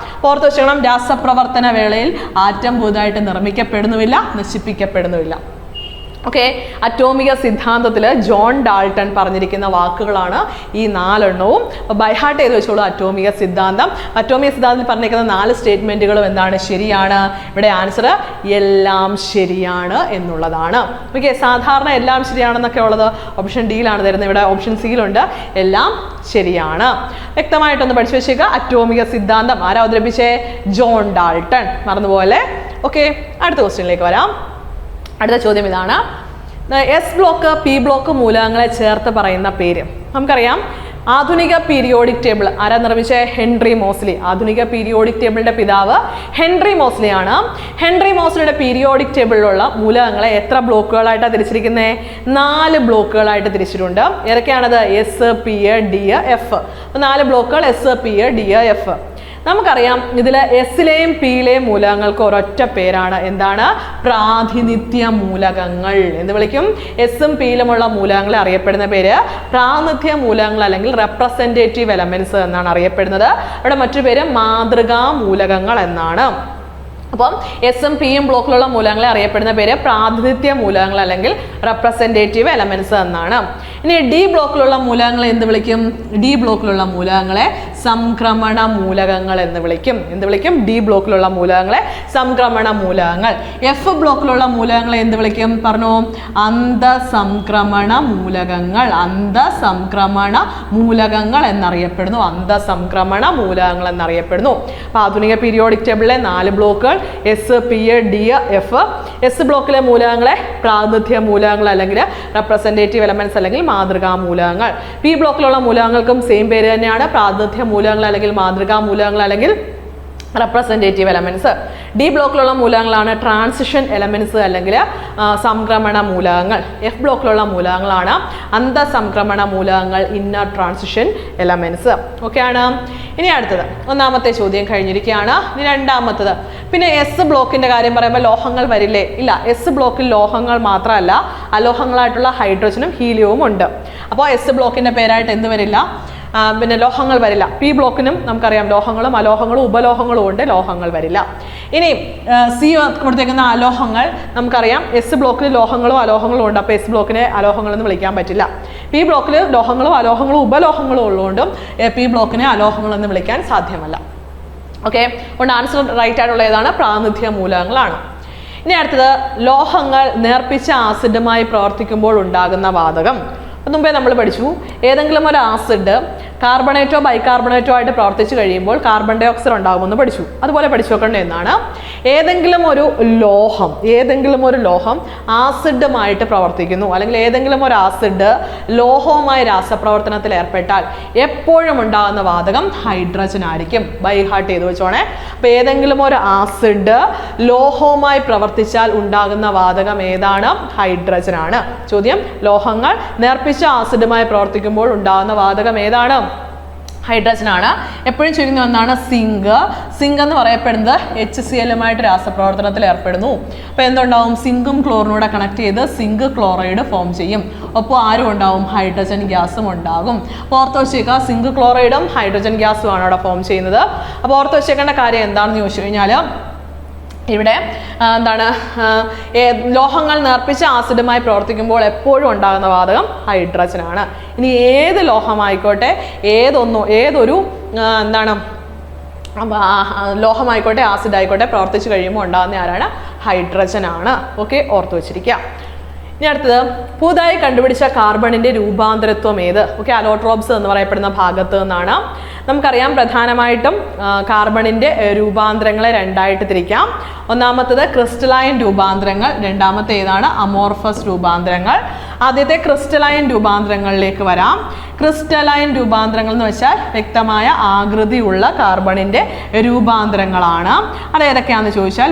ഓർത്ത് വെച്ചോണം, രാസപ്രവർത്തന വേളയിൽ ആറ്റം പുതുതായിട്ട് നിർമ്മിക്കപ്പെടുന്നുമില്ല, നശിപ്പിക്കപ്പെടുന്നുമില്ല. ഓക്കെ, അറ്റോമിക സിദ്ധാന്തത്തിൽ ജോൺ ഡാൾട്ടൺ പറഞ്ഞിരിക്കുന്ന വാക്കുകളാണ് ഈ 4 എണ്ണവും. ബൈഹാർട്ട് ചെയ്ത് വെച്ചോളൂ അറ്റോമിക സിദ്ധാന്തം. അറ്റോമിക സിദ്ധാന്തത്തിൽ പറഞ്ഞിരിക്കുന്ന 4 സ്റ്റേറ്റ്മെന്റുകളും എന്താണ്? ശരിയാണ്. ഇവിടെ ആൻസർ എല്ലാം ശരിയാണ് എന്നുള്ളതാണ്. ഓക്കെ, സാധാരണ എല്ലാം ശരിയാണെന്നൊക്കെ ഉള്ളത് ഓപ്ഷൻ ഡിയിലാണ് തരുന്നത്. ഇവിടെ ഓപ്ഷൻ സിയിലുണ്ട് എല്ലാം ശരിയാണ്. വ്യക്തമായിട്ടൊന്ന് പഠിച്ചു വെച്ചേക്കുക. അറ്റോമിക സിദ്ധാന്തം ആരാ അവതരിപ്പിച്ചേ? John Dalton. മറന്നുപോലെ. ഓക്കെ, അടുത്ത ക്വസ്റ്റ്യനിലേക്ക് വരാം. അടുത്ത ചോദ്യം ഇതാണ്, എസ് ബ്ലോക്ക് പി ബ്ലോക്ക് മൂലകങ്ങളെ ചേർത്ത് പറയുന്ന പേര്. നമുക്കറിയാം ആധുനിക പീരിയോഡിക് ടേബിൾ ആരാ നിർമ്മിച്ച? Henry Moseley. ആധുനിക പീരിയോഡിക് ടേബിളിന്റെ പിതാവ് ഹെൻറി മോസ്ലി ആണ്. ഹെൻറി മോസ്ലിയുടെ പീരിയോഡിക് ടേബിളിലുള്ള മൂലകങ്ങളെ എത്ര ബ്ലോക്കുകളായിട്ടാണ് തിരിച്ചിരിക്കുന്നത്? 4 ബ്ലോക്കുകളായിട്ട് തിരിച്ചിട്ടുണ്ട്. ഏതൊക്കെയാണത്? S, P, D, F. 4 ബ്ലോക്കുകൾ എസ്, പി, ഡി, എഫ്. നമുക്കറിയാം ഇതിൽ എസിലെയും പിയിലെയും മൂലകങ്ങൾക്ക് ഒരൊറ്റ പേരാണ്. എന്താണ്? പ്രാതിനിധ്യ മൂലകങ്ങൾ എന്ന് വിളിക്കും. എസും പിയിലുമുള്ള മൂലകങ്ങളെ അറിയപ്പെടുന്ന പേര് പ്രാതിനിധ്യ മൂലകങ്ങൾ അല്ലെങ്കിൽ റെപ്രസെന്റേറ്റീവ് എലമെന്റ്സ് എന്നാണ് അറിയപ്പെടുന്നത്. അവിടെ മറ്റൊരു പേര് മാതൃകാ മൂലകങ്ങൾ എന്നാണ്. അപ്പം എസും പിയും ബ്ലോക്കിലുള്ള മൂലകങ്ങളെ അറിയപ്പെടുന്ന പേര് പ്രാതിനിധ്യ മൂലകങ്ങൾ അല്ലെങ്കിൽ റെപ്രസെന്റേറ്റീവ് എലമെന്റ്സ് എന്നാണ്. ഇനി ഡി ബ്ലോക്കിലുള്ള മൂലകങ്ങളെ എന്ത് വിളിക്കും? ഡി ബ്ലോക്കിലുള്ള മൂലകങ്ങളെ സംക്രമണ മൂലകങ്ങൾ എന്ന് വിളിക്കും. എന്ത് വിളിക്കും? ഡി ബ്ലോക്കിലുള്ള മൂലകങ്ങളെ സംക്രമണ മൂലകങ്ങൾ. എഫ് ബ്ലോക്കിലുള്ള മൂലകങ്ങളെ എന്ത് വിളിക്കും? പറഞ്ഞു, അന്തസംക്രമണ മൂലകങ്ങൾ. അന്തസംക്രമണ മൂലകങ്ങൾ എന്നറിയപ്പെടുന്നു. അന്തസംക്രമണ മൂലകങ്ങൾ എന്നറിയപ്പെടുന്നു. അപ്പൊ ആധുനിക പീരിയോഡിക് ടേബിളിലെ 4 ബ്ലോക്കുകൾ S, P, D, F. S ബ്ലോക്കിലെ മൂലകങ്ങളെ പ്രാതിനിധ്യ മൂലകങ്ങൾ അല്ലെങ്കിൽ റെപ്രസെന്റേറ്റീവ് എലമെന്റ്സ് അല്ലെങ്കിൽ മാതൃകാ മൂലകങ്ങൾ. പി ബ്ലോക്കിലുള്ള മൂലകങ്ങൾക്കും സെയിം പേര് തന്നെയാണ്, പ്രാതിനിധ്യ മൂലകങ്ങൾ അല്ലെങ്കിൽ മാതൃകാ മൂലകങ്ങൾ അല്ലെങ്കിൽ റെപ്രസെന്റേറ്റീവ് എലമെന്റ്സ്. ഡി ബ്ലോക്കിലുള്ള മൂലകങ്ങളാണ് ട്രാൻസിഷൻ എലമെന്റ്സ് അല്ലെങ്കിൽ സംക്രമണ മൂലകങ്ങൾ. എഫ് ബ്ലോക്കിലുള്ള മൂലകങ്ങളാണ് അന്തസംക്രമണ മൂലകങ്ങൾ, ഇന്നർ ട്രാൻസിഷൻ എലമെന്റ്സ്. ഓക്കെയാണ്. ഇനി അടുത്തത് ഒന്നാമത്തെ ചോദ്യം കഴിഞ്ഞിരിക്കുകയാണ്. ഇനി രണ്ടാമത്തത്. പിന്നെ എസ് ബ്ലോക്കിന്റെ കാര്യം പറയുമ്പോൾ ലോഹങ്ങൾ വരില്ലേ? ഇല്ല, എസ് ബ്ലോക്കിൽ ലോഹങ്ങൾ മാത്രമല്ല അലോഹങ്ങളായിട്ടുള്ള ഹൈഡ്രജനും ഹീലിയവും ഉണ്ട്. അപ്പോൾ എസ് ബ്ലോക്കിന്റെ പേരായിട്ട് എന്ത് വരില്ല? പിന്നെ ലോഹങ്ങൾ വരില്ല. പി ബ്ലോക്കിനും നമുക്കറിയാം ലോഹങ്ങളും അലോഹങ്ങളും ഉപലോഹങ്ങളും ഉണ്ട്, ലോഹങ്ങൾ വരില്ല. ഇനി സി കൊടുത്തേക്കുന്ന അലോഹങ്ങൾ നമുക്കറിയാം എസ് ബ്ലോക്കിൽ ലോഹങ്ങളും അലോഹങ്ങളും ഉണ്ട്. അപ്പോൾ എസ് ബ്ലോക്കിനെ അലോഹങ്ങൾ എന്ന് വിളിക്കാൻ പറ്റില്ല. പി ബ്ലോക്കിൽ ലോഹങ്ങളും അലോഹങ്ങളും ഉപലോഹങ്ങളും ഉള്ളതുകൊണ്ടും പി ബ്ലോക്കിനെ അലോഹങ്ങൾ എന്ന് വിളിക്കാൻ സാധ്യമല്ല. ഓക്കെ, അതുകൊണ്ട് ആൻസർ റൈറ്റ് ആയിട്ടുള്ള ഏതാണ്? പ്രാതിനിധ്യ മൂലകങ്ങളാണ്. ഇനി അടുത്തത് ലോഹങ്ങൾ നേർപ്പിച്ച ആസിഡുമായി പ്രവർത്തിക്കുമ്പോൾ ഉണ്ടാകുന്ന വാതകം. മുമ്പേ നമ്മൾ പഠിച്ചു, ഏതെങ്കിലും ഒരു ആസിഡ് കാർബണേറ്റോ ബൈകാർബണേറ്റോ ആയിട്ട് പ്രവർത്തിച്ച് കഴിയുമ്പോൾ കാർബൺ ഡൈ ഓക്സൈഡ് ഉണ്ടാകുമെന്ന് പഠിച്ചു. അതുപോലെ പഠിച്ചു വെക്കേണ്ട എന്നാണ്, ഏതെങ്കിലും ഒരു ലോഹം ആസിഡുമായിട്ട് പ്രവർത്തിക്കുന്നു, അല്ലെങ്കിൽ ഏതെങ്കിലും ഒരു ആസിഡ് ലോഹവുമായി രാസപ്രവർത്തനത്തിൽ ഏർപ്പെട്ടാൽ എപ്പോഴും ഉണ്ടാകുന്ന വാതകം ഹൈഡ്രജൻ ആയിരിക്കും. ബൈ ഹാർട്ട് ചെയ്ത് വെച്ചോണേ. അപ്പൊ ഏതെങ്കിലും ഒരു ആസിഡ് ലോഹവുമായി പ്രവർത്തിച്ചാൽ ഉണ്ടാകുന്ന വാതകം ഏതാണ്? ഹൈഡ്രജൻ ആണ്. ചോദ്യം, ലോഹങ്ങൾ നേർപ്പിച്ച ആസിഡുമായി പ്രവർത്തിക്കുമ്പോൾ ഉണ്ടാകുന്ന വാതകം ഏതാണ്? ഹൈഡ്രജൻ ആണ്. എപ്പോഴും ചോദിക്കുന്ന ഒന്നാണ് സിങ്ക് എന്ന് പറയപ്പെടുന്നത് HCl രാസപ്രവർത്തനത്തിൽ ഏർപ്പെടുന്നു. അപ്പോൾ എന്തുണ്ടാവും? സിങ്കും ക്ലോറിനൂടെ കണക്ട് ചെയ്ത് സിങ്ക് ക്ലോറൈഡ് ഫോം ചെയ്യും. അപ്പോൾ ആരും ഉണ്ടാവും? ഹൈഡ്രജൻ ഗ്യാസും ഉണ്ടാകും. അപ്പോൾ ഓർത്ത് വെച്ചേക്കുക, സിങ്ക് ക്ലോറൈഡും ഹൈഡ്രജൻ ഗ്യാസും ആണ് അവിടെ ഫോം ചെയ്യുന്നത്. അപ്പോൾ ഓർത്ത് വെച്ചേക്കേണ്ട കാര്യം എന്താണെന്ന് ചോദിച്ചു കഴിഞ്ഞാൽ, ഇവിടെ എന്താണ്, ലോഹങ്ങൾ നേർപ്പിച്ച ആസിഡുമായി പ്രവർത്തിക്കുമ്പോൾ എപ്പോഴും ഉണ്ടാകുന്ന വാതകം ഹൈഡ്രജൻ ആണ്. ഇനി ഏത് ലോഹമായിക്കോട്ടെ, ഏതൊരു എന്താണ് ലോഹമായിക്കോട്ടെ ആസിഡ് ആയിക്കോട്ടെ പ്രവർത്തിച്ചു കഴിയുമ്പോൾ ഉണ്ടാകുന്ന ആരാണ്? ഹൈഡ്രജൻ ആണ്. ഓക്കെ, ഓർത്ത് വെച്ചിരിക്കുക. ഇനി അടുത്തത്, പുതുതായി കണ്ടുപിടിച്ച കാർബണിന്റെ രൂപാന്തരത്വം ഏത്? ഓക്കെ, അലോട്രോപ്സ് എന്ന് പറയപ്പെടുന്ന ഭാഗത്ത് നിന്നാണ്. നമുക്കറിയാം പ്രധാനമായിട്ടും കാർബണിന്റെ രൂപാന്തരങ്ങളെ രണ്ടായിട്ട് തിരിക്കാം. ഒന്നാമത്തത് ക്രിസ്റ്റലൈൻ രൂപാന്തരങ്ങൾ, രണ്ടാമത്തെ ഏതാണ്? അമോർഫസ് രൂപാന്തരങ്ങൾ. ആദ്യത്തെ ക്രിസ്റ്റലൈൻ രൂപാന്തരങ്ങളിലേക്ക് വരാം. ക്രിസ്റ്റലൈൻ രൂപാന്തരങ്ങൾ എന്ന് വെച്ചാൽ വ്യക്തമായ ആകൃതിയുള്ള കാർബണിന്റെ രൂപാന്തരങ്ങളാണ്. അത് ഏതൊക്കെയാണെന്ന് ചോദിച്ചാൽ,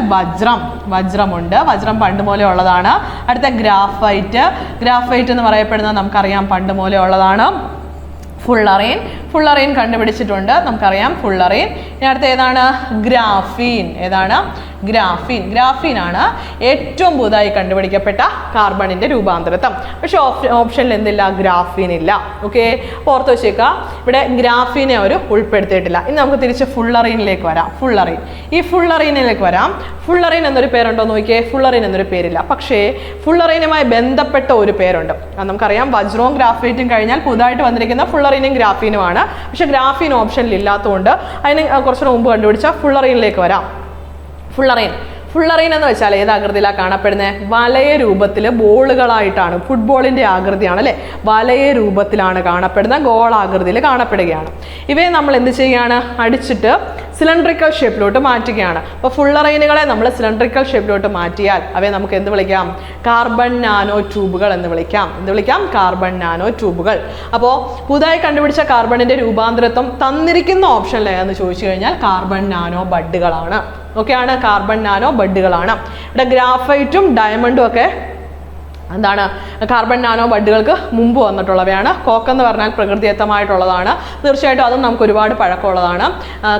വജ്രമുണ്ട്, വജ്രം പണ്ട് മൂലം ഉള്ളതാണ്. അടുത്ത ഗ്രാഫൈറ്റ് എന്ന് പറയപ്പെടുന്നത് നമുക്കറിയാം പണ്ട് മൂലം ഉള്ളതാണ്. ഫുള്ളറൈൻ കണ്ടുപിടിച്ചിട്ടുണ്ട്, നമുക്കറിയാം ഫുള്ളറൈൻ. ഇനി അടുത്ത ഏതാണ്? ഗ്രാഫീൻ ആണ് ഏറ്റവും പുതുതായി കണ്ടുപിടിക്കപ്പെട്ട കാർബണിന്റെ രൂപാന്തരത്വം. പക്ഷെ ഓപ്ഷനിൽ എന്തില്ല? ഗ്രാഫീൻ ഇല്ല. ഓക്കെ, ഓർത്ത് വെച്ചേക്കുക, ഇവിടെ ഗ്രാഫീനെ അവർ ഉൾപ്പെടുത്തിയിട്ടില്ല. ഇനി നമുക്ക് തിരിച്ച് ഫുള്ളറൈനിലേക്ക് വരാം. ഈ ഫുള്ളറൈനിലേക്ക് വരാം. ഫുള്ളറൈൻ എന്നൊരു പേരുണ്ടോ നോക്കിയേ? ഫുള്ളറൈൻ എന്നൊരു പേരില്ല. പക്ഷേ ഫുള്ളറൈനുമായി ബന്ധപ്പെട്ട ഒരു പേരുണ്ട്. നമുക്കറിയാം വജ്രവും ഗ്രാഫൈറ്റും കഴിഞ്ഞാൽ പുതുതായിട്ട് വന്നിരിക്കുന്ന ഫുള്ളറൈനും ഗ്രാഫീനുമാണ്. പക്ഷെ ഗ്രാഫീൻ ഓപ്ഷനിൽ ഇല്ലാത്തതുകൊണ്ട് അതിന് കുറച്ചുകൂടെ മുമ്പ് കണ്ടുപിടിച്ച ഫുള്ളറൈനിലേക്ക് വരാം. ഫുള്ളറൈൻ എന്ന് വെച്ചാൽ ഏത് ആകൃതിയിലാണ് കാണപ്പെടുന്നത്? വലയ രൂപത്തിൽ ബോളുകളായിട്ടാണ്. ഫുട്ബോളിന്റെ ആകൃതിയാണ് അല്ലേ? വലയ രൂപത്തിലാണ് കാണപ്പെടുന്നത്, ഗോളാകൃതിയിൽ കാണപ്പെടുകയാണ്. ഇവയെ നമ്മൾ എന്ത് ചെയ്യുകയാണ്? അടിച്ചിട്ട് സിലിണ്ടറിക്കൽ ഷേപ്പിലോട്ട് മാറ്റുകയാണ്. അപ്പോൾ ഫുള്ളറൈനുകളെ നമ്മൾ സിലിണ്ടറിക്കൽ ഷേപ്പിലോട്ട് മാറ്റിയാൽ അവയെ നമുക്ക് എന്ത് വിളിക്കാം? കാർബൺ നാനോ ട്യൂബുകൾ എന്ന് വിളിക്കാം. കാർബൺ നാനോ ട്യൂബുകൾ. അപ്പോൾ പുതുതായി കണ്ടുപിടിച്ച കാർബണിന്റെ രൂപാന്തരത്വം തന്നിരിക്കുന്ന ഓപ്ഷനിൽ എന്ന് ചോദിച്ചു കഴിഞ്ഞാൽ കാർബൺ നാനോ ബഡുകളാണ്. ഓക്കെയാണ്, കാർബൺ നാനോ ബഡുകളാണ്. ഇവിടെ ഗ്രാഫൈറ്റും ഡയമണ്ടും ഒക്കെ എന്താണ്? കാർബൺ നാനോ ബഡുകൾക്ക് മുമ്പ് വന്നിട്ടുള്ളവയാണ്. കോക്ക് എന്ന് പറഞ്ഞാൽ പ്രകൃതിദത്തമായിട്ടുള്ളതാണ്. തീർച്ചയായിട്ടും അതും നമുക്ക് ഒരുപാട് പഴക്കമുള്ളതാണ്.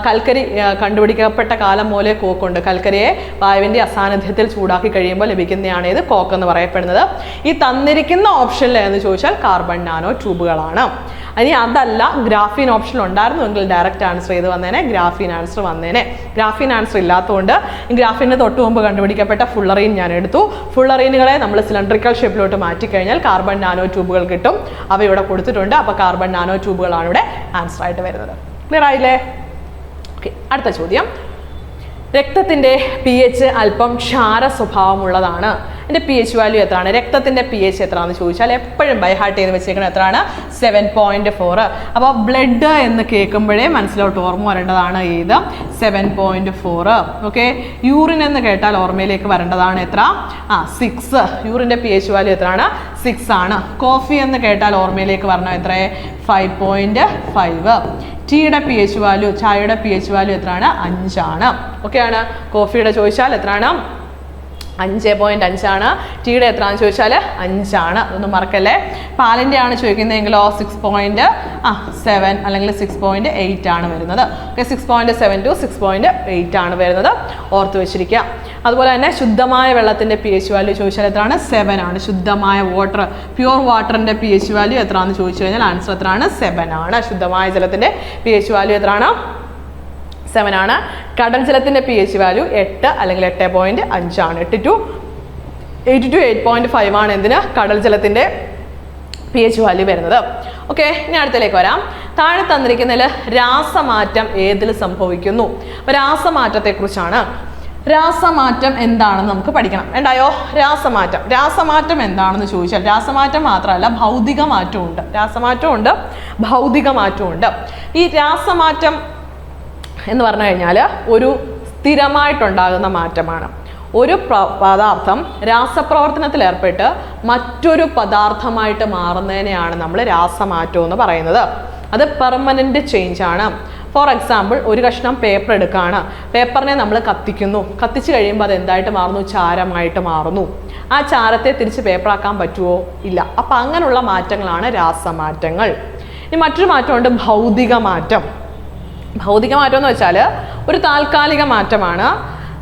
കൽക്കരി കണ്ടുപിടിക്കപ്പെട്ട കാലം മൂലേ കോക്കുണ്ട്. കൽക്കരിയെ വായുവിൻ്റെ അസാന്നിധ്യത്തിൽ ചൂടാക്കി കഴിയുമ്പോൾ ലഭിക്കുന്നതാണ് ഇത് കോക്ക് എന്ന് പറയപ്പെടുന്നത്. ഈ തന്നിരിക്കുന്ന ഓപ്ഷനിൽ എന്ന് ചോദിച്ചാൽ കാർബൺ നാനോ ട്യൂബുകളാണ്. ഇനി അതല്ല ഗ്രാഫീൻ ഓപ്ഷൻ ഉണ്ടായിരുന്നുവെങ്കിൽ ഡയറക്റ്റ് ആൻസർ ചെയ്ത് വന്നേനെ, ഗ്രാഫീൻ ആൻസർ വന്നേനെ. ഗ്രാഫീൻ ആൻസർ ഇല്ലാത്തതുകൊണ്ട് ഗ്രാഫീന് തൊട്ട് മുമ്പ് കണ്ടുപിടിക്കപ്പെട്ട ഫുള്ളറൈൻ ഞാൻ എടുത്തു. ഫുള്ളറൈനുകളെ നമ്മൾ സിലിണ്ടറിക്കൽ ഷേപ്പിലോട്ട് മാറ്റിക്കഴിഞ്ഞാൽ കാർബൺ നാനോ ട്യൂബുകൾ കിട്ടും. അവ ഇവിടെ കൊടുത്തിട്ടുണ്ട്. അപ്പോൾ കാർബൺ നാനോ ട്യൂബുകളാണ് ഇവിടെ ആൻസർ ആയിട്ട് വരുന്നത്. ക്ലിയർ ആയില്ലേ? ഓക്കെ, അടുത്ത ചോദ്യം. രക്തത്തിൻ്റെ pH അല്പം ക്ഷാര സ്വഭാവമുള്ളതാണ്. ഇതിൻ്റെ pH വാല്യൂ എത്രയാണ്? രക്തത്തിൻ്റെ pH എത്രയാണെന്ന് ചോദിച്ചാൽ എപ്പോഴും ബൈ ഹാർട്ട് ചെയ്ത് വെച്ചേക്കുന്നത് എത്രയാണ്? 7.4. അപ്പോൾ ബ്ലഡ് എന്ന് കേൾക്കുമ്പോഴേ മനസ്സിലോട്ട് ഓർമ്മ വരേണ്ടതാണ് ഏത്? 7.4. ഓക്കെ, യൂറിൻ എന്ന് കേട്ടാൽ ഓർമ്മയിലേക്ക് വരേണ്ടതാണ് എത്ര? 6. യൂറിൻ്റെ pH വാല്യൂ എത്രയാണ്? 6 ആണ്. കോഫി എന്ന് കേട്ടാൽ ഓർമ്മയിലേക്ക് വരണം എത്ര? 5.5. ടീയുടെ pH വാല്യൂ, ചായയുടെ pH വാല്യൂ എത്രയാണ്? 5 ആണ്. ഓക്കെ ആണ്. കോഫിയുടെ ചോദിച്ചാൽ എത്രയാണ്? 5.5 ആണ്. ടീയുടെ എത്രയാണെന്ന് ചോദിച്ചാൽ 5 ആണ്. അതൊന്നും മറക്കല്ലേ. പാലിൻ്റെ ആണ് ചോദിക്കുന്നതെങ്കിലോ 6.7 അല്ലെങ്കിൽ 6.8 ആണ് വരുന്നത്. ഓക്കെ, 6.7 to 6.8 ആണ് വരുന്നത്. ഓർത്ത് വെച്ചിരിക്കുക. അതുപോലെ തന്നെ ശുദ്ധമായ വെള്ളത്തിൻ്റെ pH വാല്യൂ ചോദിച്ചാൽ എത്രയാണ്? 7 ആണ്. ശുദ്ധമായ വാട്ടർ, പ്യുവർ വാട്ടറിൻ്റെ pH വാല്യൂ എത്രയാണെന്ന് ചോദിച്ചു കഴിഞ്ഞാൽ ആൻസർ എത്രയാണ്? 7 ആണ്. ശുദ്ധമായ ജലത്തിൻ്റെ pH വാല്യൂ എത്രയാണ്? 7 ആണ്. കടൽ ജലത്തിൻ്റെ pH വാല്യൂ 8 അല്ലെങ്കിൽ 8.5 ആണ്. 8 to 8.5 ആണ് എന്തിന്? കടൽ ജലത്തിൻ്റെ pH വാല്യൂ വരുന്നത്. ഓക്കെ, ഇനി അടുത്തേക്ക് വരാം. താഴെ തന്നിരിക്കുന്നതിൽ രാസമാറ്റം ഏതിൽ സംഭവിക്കുന്നു? അപ്പോൾ രാസമാറ്റത്തെക്കുറിച്ചാണ്. രാസമാറ്റം എന്താണെന്ന് നമുക്ക് പഠിക്കണം. വേണ്ടായോ? രാസമാറ്റം എന്താണെന്ന് ചോദിച്ചാൽ രാസമാറ്റം മാത്രമല്ല ഭൗതിക മാറ്റവും ഉണ്ട്. രാസമാറ്റമുണ്ട്, ഭൗതിക മാറ്റമുണ്ട്. ഈ രാസമാറ്റം എന്ന് പറഞ്ഞു കഴിഞ്ഞാൽ ഒരു സ്ഥിരമായിട്ടുണ്ടാകുന്ന മാറ്റമാണ്. ഒരു പദാർത്ഥം രാസപ്രവർത്തനത്തിൽ ഏർപ്പെട്ട് മറ്റൊരു പദാർത്ഥമായിട്ട് മാറുന്നതിനെയാണ് നമ്മൾ രാസമാറ്റം എന്ന് പറയുന്നത്. അത് പെർമനന്റ് ചേഞ്ച് ആണ്. ഫോർ എക്സാമ്പിൾ, ഒരു കഷ്ണം പേപ്പർ എടുക്കുകയാണ്. പേപ്പറിനെ നമ്മൾ കത്തിക്കുന്നു. കത്തിച്ച് കഴിയുമ്പോൾ അത് എന്തായിട്ട് മാറുന്നു? ചാരമായിട്ട് മാറുന്നു. ആ ചാരത്തെ തിരിച്ച് പേപ്പറാക്കാൻ പറ്റുമോ? ഇല്ല. അപ്പം അങ്ങനെയുള്ള മാറ്റങ്ങളാണ് രാസമാറ്റങ്ങൾ. ഇനി മറ്റൊരു മാറ്റമുണ്ട്, ഭൗതിക മാറ്റം. ഭൗതിക മാറ്റം എന്ന് വെച്ചാൽ ഒരു താൽക്കാലിക മാറ്റമാണ്.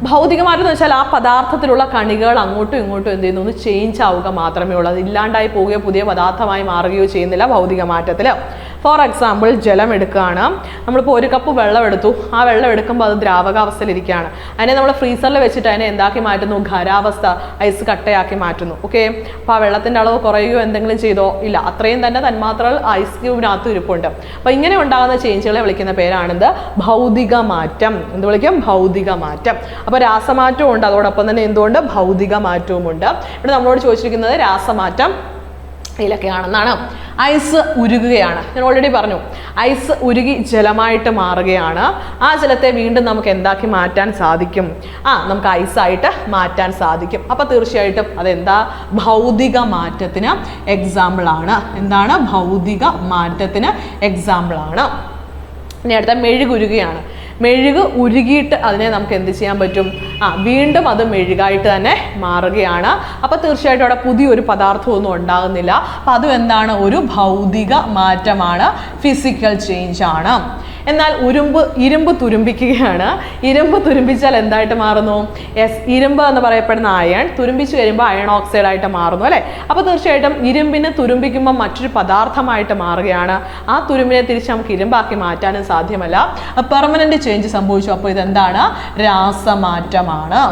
ഭൗതിക മാറ്റം എന്ന് വെച്ചാൽ ആ പദാർത്ഥത്തിലുള്ള കണികകൾ അങ്ങോട്ടും ഇങ്ങോട്ടും എന്ത് ചെയ്യുന്നു? ഒന്ന് ചേഞ്ച് ആവുക മാത്രമേ ഉള്ളൂ. അത് ഇല്ലാണ്ടായി പോവുകയോ പുതിയ പദാർത്ഥമായി മാറുകയോ ചെയ്യുന്നില്ല ഭൗതിക മാറ്റത്തിൽ. ഫോർ എക്സാമ്പിൾ, ജലം എടുക്കുകയാണ്. നമ്മളിപ്പോൾ ഒരു കപ്പ് വെള്ളം എടുത്തു. ആ വെള്ളം എടുക്കുമ്പോൾ അത് ദ്രാവകാവസ്ഥയിലിരിക്കുകയാണ്. അതിനെ നമ്മൾ ഫ്രീസറിൽ വെച്ചിട്ട് അതിനെ എന്താക്കി മാറ്റുന്നു? ഖരാവസ്ഥ, ഐസ് കട്ടയാക്കി മാറ്റുന്നു. ഓക്കെ, അപ്പോൾ ആ വെള്ളത്തിൻ്റെ അളവ് കുറയുകയോ എന്തെങ്കിലും ചെയ്തോ? ഇല്ല. അത്രയും തന്നെ തന്മാത്രകൾ ഐസ് ക്യൂബിനകത്ത് ഇരിപ്പുണ്ട്. അപ്പോൾ ഇങ്ങനെ ഉണ്ടാകുന്ന ചേഞ്ചുകളെ വിളിക്കുന്ന പേരാണിത് ഭൗതിക മാറ്റം. എന്ത് വിളിക്കും? ഭൗതിക മാറ്റം. അപ്പോൾ രാസമാറ്റവും ഉണ്ട്, അതോടൊപ്പം തന്നെ എന്തുകൊണ്ട്? ഭൗതിക മാറ്റവും ഉണ്ട്. ഇവിടെ നമ്മളോട് ചോദിച്ചിരിക്കുന്നത് രാസമാറ്റം ഇതിലൊക്കെയാണെന്നാണ്. ഐസ് ഉരുകുകയാണ്. ഞാൻ ഓൾറെഡി പറഞ്ഞു, ഐസ് ഉരുകി ജലമായിട്ട് മാറുകയാണ്. ആ ജലത്തെ വീണ്ടും നമുക്ക് എന്താക്കി മാറ്റാൻ സാധിക്കും? നമുക്ക് ഐസായിട്ട് മാറ്റാൻ സാധിക്കും. അപ്പോൾ തീർച്ചയായിട്ടും അതെന്താ? ഭൗതിക മാറ്റത്തിന് എക്സാമ്പിളാണ്. എന്താണ്? ഭൗതിക മാറ്റത്തിന് എക്സാമ്പിളാണ്. ഇനി അടുത്ത മെഴുകുരുകയാണ്. മെഴുക് ഉരുകിയിട്ട് അതിനെ നമുക്ക് എന്ത് ചെയ്യാൻ പറ്റും? വീണ്ടും അത് മെഴുകായിട്ട് തന്നെ മാറുകയാണ്. അപ്പോൾ തീർച്ചയായിട്ടും അവിടെ പുതിയൊരു പദാർത്ഥമൊന്നും ഉണ്ടാകുന്നില്ല. അപ്പം അതും എന്താണ്? ഒരു ഭൗതിക മാറ്റമാണ്, ഫിസിക്കൽ ചേഞ്ച് ആണ്. എന്നാൽ ഇരുമ്പ് തുരുമ്പിക്കുകയാണ്. ഇരുമ്പ് തുരുമ്പിച്ചാൽ എന്തായിട്ട് മാറുന്നു? ഇരുമ്പ് എന്ന് പറയപ്പെടുന്ന അയൺ തുരുമ്പിച്ച് കഴിയുമ്പോൾ അയൺ ഓക്സൈഡ് ആയിട്ട് മാറുന്നു, അല്ലേ? അപ്പോൾ തീർച്ചയായിട്ടും ഇരുമ്പിനെ തുരുമ്പിക്കുമ്പോൾ മറ്റൊരു പദാർത്ഥമായിട്ട് മാറുകയാണ്. ആ തുരുമ്പിനെ തിരിച്ച് നമുക്ക് ഇരുമ്പാക്കി മാറ്റാനും സാധ്യമല്ല. പെർമനന്റ് ചേഞ്ച് സംഭവിച്ചു. അപ്പോൾ ഇതെന്താണ്? രാസമാറ്റമാണ്.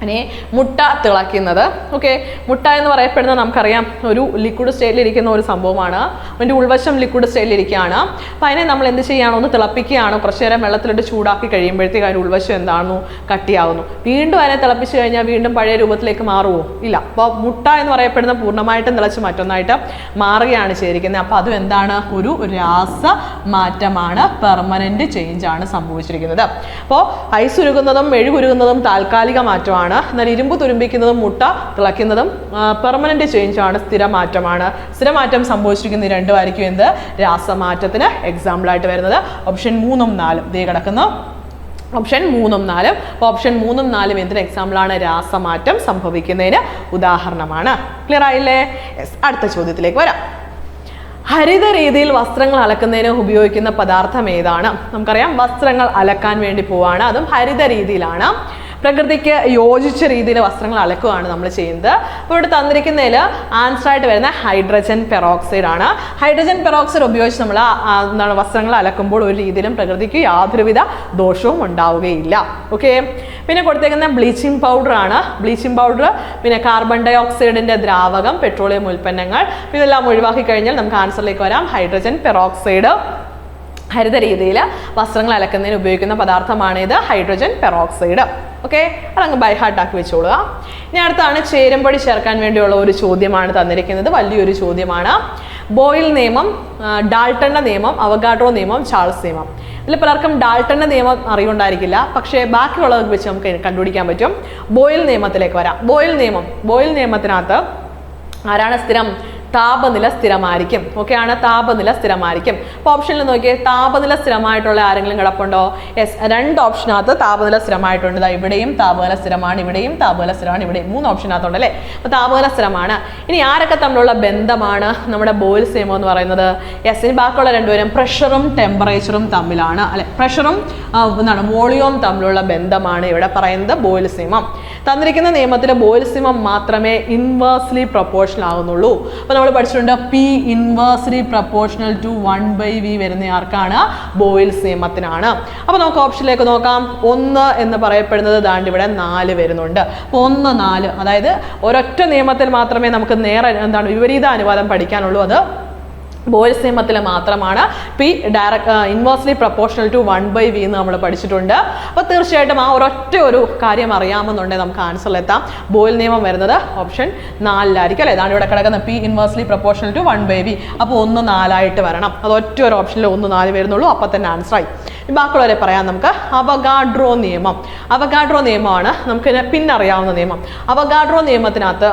ഇനി മുട്ട തിളയ്ക്കുന്നത്. ഓക്കെ, മുട്ട എന്ന് പറയപ്പെടുന്നത് നമുക്കറിയാം ഒരു ലിക്വിഡ് സ്റ്റേറ്റിലിരിക്കുന്ന ഒരു സംഭവമാണ്. അതിൻ്റെ ഉൾവശം ലിക്വിഡ് സ്റ്റേറ്റിലിരിക്കുകയാണ്. അപ്പം അതിനെ നമ്മൾ എന്ത് ചെയ്യുകയാണ്? ഒന്ന് തിളപ്പിക്കുകയാണ്. കുറച്ച് നേരം വെള്ളത്തിലിട്ട് ചൂടാക്കി കഴിയുമ്പോഴത്തേക്ക് അതിൻ്റെ ഉൾവശം എന്താണെന്നു? കട്ടിയാവുന്നു. വീണ്ടും അതിനെ തിളപ്പിച്ച് കഴിഞ്ഞാൽ വീണ്ടും പഴയ രൂപത്തിലേക്ക് മാറുമോ? ഇല്ല. അപ്പോൾ മുട്ട എന്ന് പറയപ്പെടുന്ന പൂർണ്ണമായിട്ടും തിളച്ച് മറ്റൊന്നായിട്ട് മാറുകയാണ് ചെയ്തിരിക്കുന്നത്. അപ്പോൾ അതും എന്താണ്? ഒരു രാസമാറ്റമാണ്, പെർമനന്റ് ചേഞ്ച് ആണ് സംഭവിച്ചിരിക്കുന്നത്. അപ്പോൾ ഐസ് ഉരുകുന്നതും മെഴുകുരുകുന്നതും താൽക്കാലിക മാറ്റമാണ്. എന്നാൽ ഇരുമ്പ് തുരുമ്പിക്കുന്നതും മുട്ട തിളയ്ക്കുന്നതും പെർമനന്റ് ചേഞ്ച് ആണ്, സ്ഥിരമാറ്റമാണ്. സ്ഥിരമാറ്റം സംഭവിച്ചിരിക്കുന്ന ഈ രണ്ടുമായിരിക്കും എന്ത്? രാസമാറ്റത്തിന് എക്സാമ്പിൾ ആയിട്ട് വരുന്നത്. ഓപ്ഷൻ 3ഉം 4ഉം ദേ കിടക്കുന്നു. ഓപ്ഷൻ 3ഉം 4ഉം. അപ്പോൾ ഓപ്ഷൻ 3ഉം 4ഉം എന്തിന് എക്സാമ്പിളാണ്? രാസമാറ്റം സംഭവിക്കുന്നതിന് ഉദാഹരണമാണ്. ക്ലിയർ ആയില്ലേ? അടുത്ത ചോദ്യത്തിലേക്ക് വരാം. ഹരിത രീതിയിൽ വസ്ത്രങ്ങൾ അലക്കുന്നതിന് ഉപയോഗിക്കുന്ന പദാർത്ഥം ഏതാണ്? നമുക്കറിയാം വസ്ത്രങ്ങൾ അലക്കാൻ വേണ്ടി പോവാണ്, അതും ഹരിത രീതിയിലാണ്. പ്രകൃതിക്ക് യോജിച്ച രീതിയിൽ വസ്ത്രങ്ങൾ അലക്കുകയാണ് നമ്മൾ ചെയ്യുന്നത്. അപ്പോൾ ഇവിടെ തന്നിരിക്കുന്നതിൽ ആൻസറായിട്ട് വരുന്ന ഹൈഡ്രജൻ പെറോക്സൈഡ് ആണ്. ഹൈഡ്രജൻ പെറോക്സൈഡ് ഉപയോഗിച്ച് നമ്മൾ എന്താണ് വസ്ത്രങ്ങൾ അലക്കുമ്പോൾ ഒരു രീതിയിലും പ്രകൃതിക്ക് യാതൊരുവിധ ദോഷവും ഉണ്ടാവുകയില്ല. ഓക്കെ, പിന്നെ കൊടുത്തേക്കുന്ന ബ്ലീച്ചിങ് പൗഡർ ആണ്. ബ്ലീച്ചിങ് പൗഡർ, പിന്നെ കാർബൺ ഡൈ ഓക്സൈഡിൻ്റെ ദ്രാവകം, പെട്രോളിയം ഉൽപ്പന്നങ്ങൾ, ഇതെല്ലാം ഒഴിവാക്കി കഴിഞ്ഞാൽ നമുക്ക് ആൻസറിലേക്ക് വരാം. ഹൈഡ്രജൻ പെറോക്സൈഡ് ഹരിത രീതിയിൽ വസ്ത്രങ്ങൾ അലക്കുന്നതിന് ഉപയോഗിക്കുന്ന പദാർത്ഥമാണിത്, ഹൈഡ്രജൻ പെറോക്സൈഡ്. ഓക്കെ, അതങ്ങ് ബൈ ഹാർട്ടാക്കി വെച്ചോളുക. ഇനി അടുത്താണ് ചേരുംപടി ചേർക്കാൻ വേണ്ടിയുള്ള ഒരു ചോദ്യമാണ് തന്നിരിക്കുന്നത്. വലിയൊരു ചോദ്യമാണ്. ബോയിൽ നിയമം, ഡാൾട്ടന്റെ നിയമം, അവഗാഡ്രോ നിയമം, ചാൾസ് നിയമം. ഇതിൽ പലർക്കും ഡാൾട്ടന്റെ നിയമം അറിയുണ്ടായിരിക്കില്ല, പക്ഷേ ബാക്കിയുള്ളത് വെച്ച് നമുക്ക് കണ്ടുപിടിക്കാൻ പറ്റും. ബോയിൽ നിയമത്തിലേക്ക് വരാം. ബോയിൽ നിയമത്തിനകത്ത് ആരാണ് സ്ഥിരം? താപനില സ്ഥിരമായിരിക്കും. ഓക്കെ ആണ്, താപനില സ്ഥിരമായിരിക്കും. അപ്പോൾ ഓപ്ഷനിൽ നോക്കിയേ, താപനില സ്ഥിരമായിട്ടുള്ള ആരെങ്കിലും കിടപ്പുണ്ടോ? യെസ്, 2 ഓപ്ഷനകത്ത് താപനില സ്ഥിരമായിട്ടുണ്ട്. ഇവിടെയും താപനില സ്ഥിരമാണ്, ഇവിടെയും താപനില സ്ഥിരമാണ്, ഇവിടെയും 3 ഓപ്ഷനകത്തുണ്ട്, അല്ലേ? അപ്പോൾ താപനില സ്ഥിരമാണ്. ഇനി ആരൊക്കെ തമ്മിലുള്ള ബന്ധമാണ് നമ്മുടെ ബോയിൽസ് നിയമം എന്ന് പറയുന്നത്? യെസ്, ഇനി ബാക്കിയുള്ള രണ്ടുപേരും പ്രഷറും ടെമ്പറേച്ചറും തമ്മിലാണ്, അല്ലെ? പ്രഷറും വോളിയവും തമ്മിലുള്ള ബന്ധമാണ് ഇവിടെ പറയുന്നത് ബോയിൽസ് നിയമം. തന്നിരിക്കുന്ന നിയമത്തിൽ ബോയിൽസ് നിയമം മാത്രമേ ഇൻവേഴ്സ്ലി പ്രൊപ്പോർഷണൽ ആകുന്നുള്ളൂ. അപ്പോൾ നമ്മൾ പഠിച്ചിട്ടുണ്ട് P inversely proportional to 1/v വരുന്ന ആർക്കാണ്? ബോയിൽസ് നിയമത്തിനാണ്. അപ്പോൾ നമുക്ക് ഓപ്ഷനിലേക്ക് നോക്കാം. 1 എന്ന് പറയപ്പെടുന്നത് ദാണ്ട് ഇവിടെ 4 വരുന്നുണ്ട്. അപ്പോൾ 1, 4, അതായത് ഒരൊറ്റ നിയമത്തിൽ മാത്രമേ നമുക്ക് നേരെ വിപരീത അനുപാതം പഠിക്കാനുള്ളൂ. അത് ബോയ്ൽസ് നിയമത്തിൽ മാത്രമാണ് P direct inversely proportional to 1/v എന്ന് നമ്മൾ പഠിച്ചിട്ടുണ്ട്. അപ്പോൾ തീർച്ചയായിട്ടും ആ ഒരൊറ്റ ഒരു കാര്യം അറിയാമെന്നുണ്ടെങ്കിൽ നമുക്ക് ആൻസറിലെത്താം. ബോയിൽ നിയമം വരുന്നത് ഓപ്ഷൻ 4 അല്ലേ? ഇതാണ് ഇവിടെ കിടക്കുന്ന P inversely proportional to 1/v. അപ്പോൾ 1 4 വരണം. അത് ഒറ്റ ഒരു ഓപ്ഷനിൽ 1 4 വരുന്നുള്ളൂ. അപ്പോൾ തന്നെ ആൻസറായി. ബാക്കിയുള്ളവരെ പറയാം നമുക്ക്. അവഗാഡ്രോ നിയമം. അവഗാഡ്രോ നിയമമാണ് നമുക്ക് പിന്നെ അറിയാവുന്ന നിയമം. അവഗാഡ്രോ നിയമത്തിനകത്ത്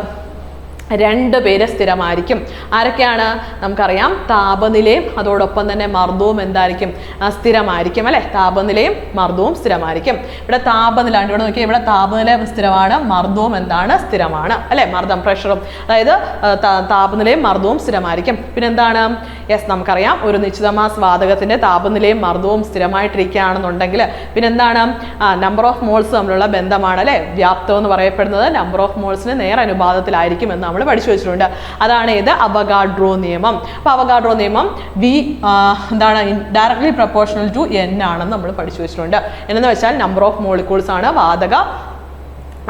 2 പേര് സ്ഥിരമായിരിക്കും. ആരൊക്കെയാണ്? നമുക്കറിയാം താപനിലയും അതോടൊപ്പം തന്നെ മർദ്ദവും എന്തായിരിക്കും? സ്ഥിരമായിരിക്കും അല്ലെ? താപനിലയും മർദ്ദവും സ്ഥിരമായിരിക്കും. ഇവിടെ താപനില ഇവിടെ നോക്കിയാൽ ഇവിടെ താപനില സ്ഥിരമാണ്, മർദ്ദവും എന്താണ്? സ്ഥിരമാണ് അല്ലെ? മർദ്ദം പ്രഷറും, അതായത് താപനിലയും മർദ്ദവും സ്ഥിരമായിരിക്കും. പിന്നെ എന്താണ്? യെസ്, നമുക്കറിയാം ഒരു നിശ്ചിത മാസ് വാതകത്തിന്റെ താപനിലയും മർദ്ദവും സ്ഥിരമായിട്ടിരിക്കുകയാണെന്നുണ്ടെങ്കിൽ പിന്നെ എന്താണ്? നമ്പർ ഓഫ് മോൾസ് തമ്മിലുള്ള ബന്ധമാണ് അല്ലെ? വ്യാപ്തം എന്ന് പറയപ്പെടുന്നത് നമ്പർ ഓഫ് മോൾസിന് നേരനുപാതത്തിലായിരിക്കും എന്ന് പഠിച്ചു വെച്ചിട്ടുണ്ട്. അതാണ് ഇത് അവഗാഡ്രോ നിയമം. അപ്പൊ അവഗാഡ്രോ നിയമം വി എന്താണ്? ഡയറക്ട്ലി പ്രൊപ്പോർഷണൽ ടു n ആണെന്ന് നമ്മൾ പഠിച്ചു വെച്ചിട്ടുണ്ട്. എന്ന് വെച്ചാൽ നമ്പർ ഓഫ് മോളിക്യൂൾസ് ആണ്, വാതക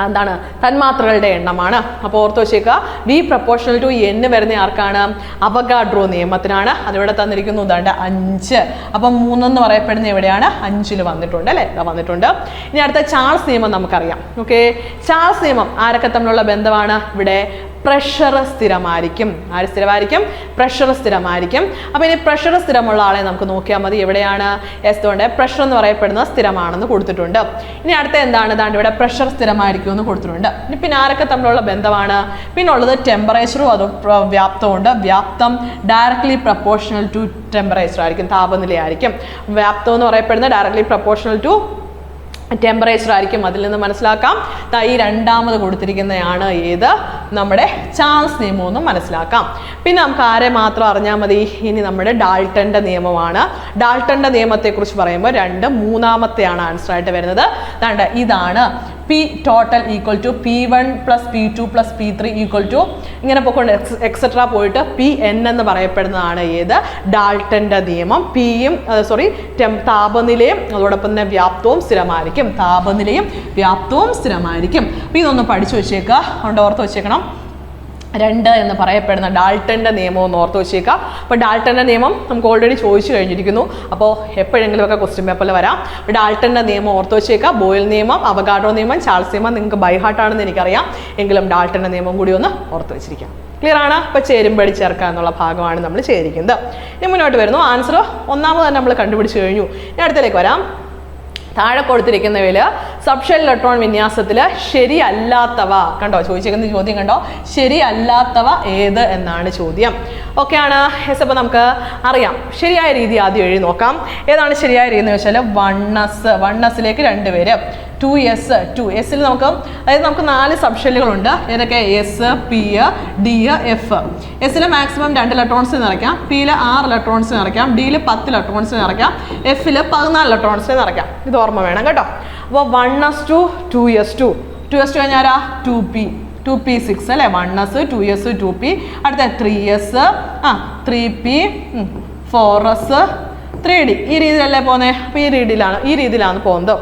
എന്താണ്? തന്മാത്രകളുടെ എണ്ണമാണ്. അപ്പോൾ ഓർത്ത് വെച്ചേക്കുക, വി പ്രൊപ്പോർഷണൽ ടു n വരുന്ന ആർക്കാണ്? അവഗാഡ്രോ നിയമത്തിനാണ്. അതിവിടെ തന്നിരിക്കുന്നു 5. അപ്പം 3 എന്ന് പറയപ്പെടുന്ന എവിടെയാണ്? 5 വന്നിട്ടുണ്ട് അല്ലേ? വന്നിട്ടുണ്ട്. ഇനി അടുത്ത ചാൾസ് നിയമം നമുക്കറിയാം. ഓക്കെ, ചാൾസ് നിയമം ആരൊക്കെ തമ്മിലുള്ള ബന്ധമാണ്? ഇവിടെ പ്രഷർ സ്ഥിരമായിരിക്കും. ആര് സ്ഥിരമായിരിക്കും? പ്രഷർ സ്ഥിരമായിരിക്കും. അപ്പോൾ ഇനി പ്രഷർ സ്ഥിരമുള്ള ആളെ നമുക്ക് നോക്കിയാൽ മതി. എവിടെയാണ്? എസ് കൊണ്ട് പ്രഷർ എന്ന് പറയപ്പെടുന്നത് സ്ഥിരമാണെന്ന് കൊടുത്തിട്ടുണ്ട്. ഇനി അടുത്ത എന്താണ്? ദാണ്ട് ഇവിടെ പ്രഷർ സ്ഥിരമായിരിക്കും എന്ന് കൊടുത്തിട്ടുണ്ട്. ഇനി പിന്നെ ആരൊക്കെ തമ്മിലുള്ള ബന്ധമാണ്? പിന്നെ ഉള്ളത് ടെമ്പറേച്ചറും അതും വ്യാപ്തവും ഉണ്ട്. വ്യാപ്തം ഡയറക്ട്ലി പ്രൊപ്പോർഷണൽ ടു ടെമ്പറേച്ചർ ആയിരിക്കും, താപനിലയായിരിക്കും. വ്യാപ്തം എന്ന് പറയപ്പെടുന്നത് ഡയറക്ട്ലി പ്രൊപ്പോർഷണൽ ടു ടെമ്പറേച്ചർ ആയിരിക്കും. അതിൽ നിന്ന് മനസ്സിലാക്കാം ഈ രണ്ടാമത് കൊടുത്തിരിക്കുന്നതാണ് ഏത്? നമ്മുടെ ചാൾസ് നിയമം എന്ന് മനസ്സിലാക്കാം. പിന്നെ നമുക്ക് ആരെ മാത്രം അറിഞ്ഞാൽ മതി? ഇനി നമ്മുടെ ഡാൾട്ടന്റെ നിയമമാണ്. ഡാൾട്ടന്റെ നിയമത്തെക്കുറിച്ച് പറയുമ്പോൾ 2 മൂന്നാമത്തെയാണ് ആൻസർ ആയിട്ട് വരുന്നത്. ഇതാണ് P total equal to P1 plus P2 plus P3 equal to ഇങ്ങനെ പോയിക്കൊണ്ട് എക്സെട്രാ പോയിട്ട് Pn എന്ന് പറയപ്പെടുന്നതാണ് ഏത്? ഡാൾട്ടന്റെ നിയമം. പിയും താപനിലയും അതോടൊപ്പം തന്നെ വ്യാപ്തവും സ്ഥിരമായിരിക്കും. താപനിലയും വ്യാപ്തവും സ്ഥിരമായിരിക്കും. അപ്പോൾ ഇതൊന്ന് പഠിച്ചു വെച്ചേക്കുക, അതുകൊണ്ട് ഓർത്ത് വെച്ചേക്കണം. 2 എന്ന് പറയപ്പെടുന്ന ഡാൾട്ടന്റെ നിയമം ഒന്ന് ഓർത്ത് വെച്ചേക്കാം. അപ്പോൾ ഡാൾട്ടന്റെ നിയമം നമുക്ക് ഓൾറെഡി ചോദിച്ചു കഴിഞ്ഞിരിക്കുന്നു. അപ്പോൾ എപ്പോഴെങ്കിലുമൊക്കെ ക്വസ്റ്റ്യൻ പേപ്പറിൽ വരാം. ഡാൾട്ടന്റെ നിയമം ഓർത്ത് വെച്ചേക്കാം. ബോയിൽ നിയമം, അവഗാഡ്രോ നിയമം, ചാൾസ് നിയമം നിങ്ങൾക്ക് ബൈ ഹാർട്ടാണെന്ന് എനിക്കറിയാം. എങ്കിലും ഡാൾട്ടന്റെ നിയമം കൂടി ഒന്ന് ഓർത്ത് വെച്ചിരിക്കാം. ക്ലിയർ ആണ്? അപ്പോൾ ചേരുംപടി ചേർക്കുക എന്നുള്ള ഭാഗമാണ് നമ്മൾ ചെയ്തിരിക്കുന്നത്. ഇനി മുന്നോട്ട് വരുന്നു. ആൻസർ ഒന്നാമത് തന്നെ നമ്മൾ കണ്ടുപിടിച്ച് കഴിഞ്ഞു. ഇനി അടുത്തേക്ക് വരാം. താഴെ കൊടുത്തിരിക്കുന്നവയിൽ സബ്ഷെൽ ഇലക്ട്രോൺ വിന്യാസത്തിൽ ശരിയല്ലാത്തവ കണ്ടോ? ചോദിച്ചിരിക്കുന്ന ചോദ്യം കണ്ടോ? ശരിയല്ലാത്തവ ഏത് എന്നാണ് ചോദ്യം. ഓക്കെ ആണ്? യെസ്. അപ്പോൾ നമുക്ക് അറിയാം. ശരിയായ രീതി ആദ്യം എഴുതി നോക്കാം. ഏതാണ് ശരിയായ രീതി എന്ന് വെച്ചാൽ 1s 2 പേര് 2s 2sൽ നമുക്ക് 4 സബ്ഷെല്ലുകളുണ്ട്. ഏതൊക്കെ? S, P, D, F. എസിൽ മാക്സിമം 2 ഇലക്ട്രോൺസ് നിറയ്ക്കാം, പിയിൽ 6 ഇലക്ട്രോൺസ് നിറയ്ക്കാം, ഡിയിൽ 10 ഇലക്ട്രോൺസ് നിറയ്ക്കാം, എഫിൽ 14 ഇലക്ട്രോൺസ് നിറയ്ക്കാം. ഇത് ഓർമ്മ വേണം കേട്ടോ. അപ്പോൾ 1s2 2s2 2s2 കഴിഞ്ഞാൽ 2p6 അല്ലേ? 1s 2s 2p. അടുത്ത 3s 3p 4s 3d. ഈ രീതിയിലല്ലേ പോകുന്നത്? അപ്പോൾ ഈ രീതിയിലാണ് പോകുന്നത്.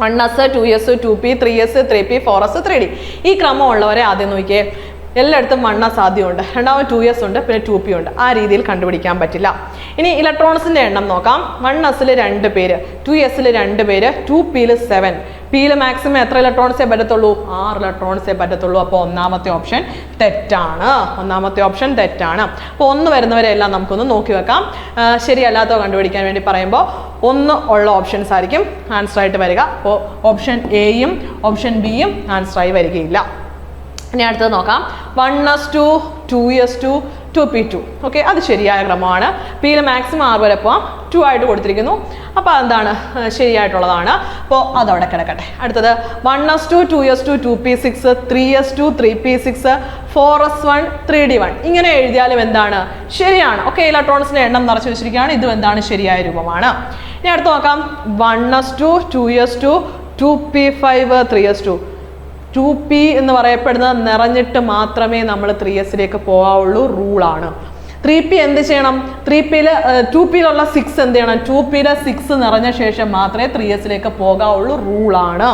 1s 2s 2p 3s 3p 4s 3d. ഈ ക്രമമുള്ളവരെ ആദ്യം നോക്കിയേ. എല്ലായിടത്തും 1s ആദ്യമുണ്ട്, രണ്ടാമത് 2s ഉണ്ട്, പിന്നെ 2p ഉണ്ട്. ആ രീതിയിൽ കണ്ടുപിടിക്കാൻ പറ്റില്ല. ഇനി ഇലക്ട്രോൺസിൻ്റെ എണ്ണം നോക്കാം. 1s 2 പേര്, 2s 2 പേര്, 2p 7. പിയിൽ മാക്സിമം എത്ര ഇലക്ട്രോൺസേ പറ്റത്തുള്ളൂ? 6 ഇലക്ട്രോൺസേ പറ്റത്തുള്ളൂ. അപ്പോൾ ഒന്നാമത്തെ ഓപ്ഷൻ തെറ്റാണ്. അപ്പോൾ 1 വരുന്നവരെല്ലാം നമുക്കൊന്ന് നോക്കി വെക്കാം. ശരിയല്ലാത്തോ കണ്ടുപിടിക്കാൻ വേണ്ടി പറയുമ്പോൾ 1 ഉള്ള ഓപ്ഷൻസ് ആയിരിക്കും ആൻസർ ആയിട്ട് വരിക. അപ്പോൾ ഓപ്ഷൻ എയും ഓപ്ഷൻ ബിയും ആൻസറായി വരികയില്ല. ഇനി അടുത്തത് നോക്കാം. 1s2 2s2 2p2. ഓക്കെ, അത് ശരിയായ ക്രമമാണ്. പിയിൽ മാക്സിമം 6 വരെ പോവാം. 2 ആയിട്ട് കൊടുത്തിരിക്കുന്നു. അപ്പോൾ എന്താണ്? ശരിയായിട്ടുള്ളതാണ്. അപ്പോൾ അതവിടെ കിടക്കട്ടെ. അടുത്തത് 1s2 2s2 2p6 3s2 3p6 4s1 3d1. ഇങ്ങനെ എഴുതിയാലും എന്താണ്? ശരിയാണ്. ഓക്കെ, ഇലക്ട്രോൺസിൻ്റെ എണ്ണം നിറച്ച് വെച്ചിരിക്കുകയാണ്. ഇതും എന്താണ്? ശരിയായ രൂപമാണ്. ഇനി അടുത്ത് നോക്കാം. 1s2 2s2 2p5 3s2. 2p എന്ന് പറയപ്പെടുന്നത് നിറഞ്ഞിട്ട് മാത്രമേ നമ്മൾ 3sലേക്ക് പോകാവുള്ളൂ. റൂളാണ്. 3p എന്ത് ചെയ്യണം? 2pയിലുള്ള 6 എന്ത് ചെയ്യണം? 2pയിലെ 6 നിറഞ്ഞ ശേഷം മാത്രമേ 3sലേക്ക് പോകാവുള്ളൂ. റൂളാണ്.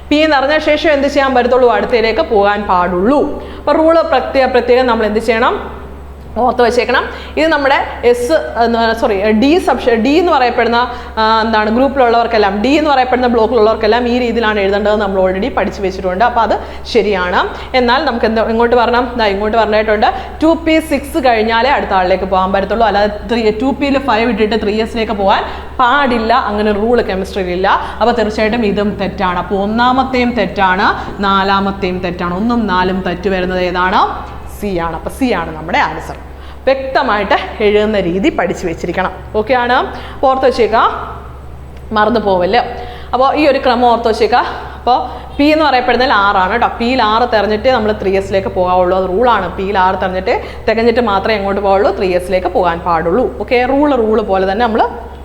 p നിറഞ്ഞ ശേഷം എന്ത് ചെയ്യാൻ പറ്റത്തുള്ളൂ? അടുത്തയിലേക്ക് പോകാൻ പാടുള്ളൂ. അപ്പോൾ റൂള് പ്രത്യേകം നമ്മൾ എന്ത് ചെയ്യണം? ഓർത്ത് വെച്ചേക്കണം. ഇത് നമ്മുടെ ഡി എന്ന് പറയപ്പെടുന്ന എന്താണ് ഗ്രൂപ്പിലുള്ളവർക്കെല്ലാം, ഡി എന്ന് പറയപ്പെടുന്ന ബ്ലോക്കിലുള്ളവർക്കെല്ലാം ഈ രീതിയിലാണ് എഴുതേണ്ടത് നമ്മൾ ഓൾറെഡി പഠിച്ചു വെച്ചിട്ടുണ്ട്. അപ്പോൾ അത് ശരിയാണ്. എന്നാൽ നമുക്ക് ഇങ്ങോട്ട് പറഞ്ഞാൽ ഇങ്ങോട്ട് പറഞ്ഞിട്ടുണ്ട് 2P6 കഴിഞ്ഞാലേ അടുത്ത ആളിലേക്ക് പോകാൻ പറ്റത്തുള്ളൂ. അല്ലാതെ 2Pയിൽ 5 ഇട്ടിട്ട് 3Sലേക്ക് പോകാൻ പാടില്ല. അങ്ങനെ റൂൾ കെമിസ്ട്രിയിലില്ല. അപ്പോൾ തീർച്ചയായിട്ടും ഇതും തെറ്റാണ്. അപ്പോൾ ഒന്നാമത്തെയും തെറ്റാണ്, നാലാമത്തെയും തെറ്റാണ്. 1ഉം 4ഉം തെറ്റ് വരുന്നത് ഏതാണ്? സി ആണ്. അപ്പോൾ സി ആണ് നമ്മുടെ ആൻസർ. വ്യക്തമായിട്ട് എഴുതുന്ന രീതി പഠിച്ചു വെച്ചിരിക്കണം. ഓക്കെ ആണ്. ഓർത്ത് വെച്ചേക്കുക, മറന്നു പോവല്ലേ. അപ്പോൾ ഈ ഒരു ക്രമം ഓർത്ത് വെച്ചേക്കുക. അപ്പോൾ പി എന്ന് പറയപ്പെടുന്നതിൽ 6 ആണ് കേട്ടോ. പിയിൽ 6 തെരഞ്ഞിട്ട് നമ്മൾ 3Sലേക്ക് പോകാവുള്ളൂ. അത് റൂളാണ്. പിയിൽ 6 തെരഞ്ഞിട്ട് തികഞ്ഞിട്ട് മാത്രമേ എങ്ങോട്ട് പോകാവുള്ളൂ? 3Sലേക്ക് പോകാൻ പാടുള്ളൂ. ഓക്കെ, റൂള് പോലെ തന്നെ നമ്മൾ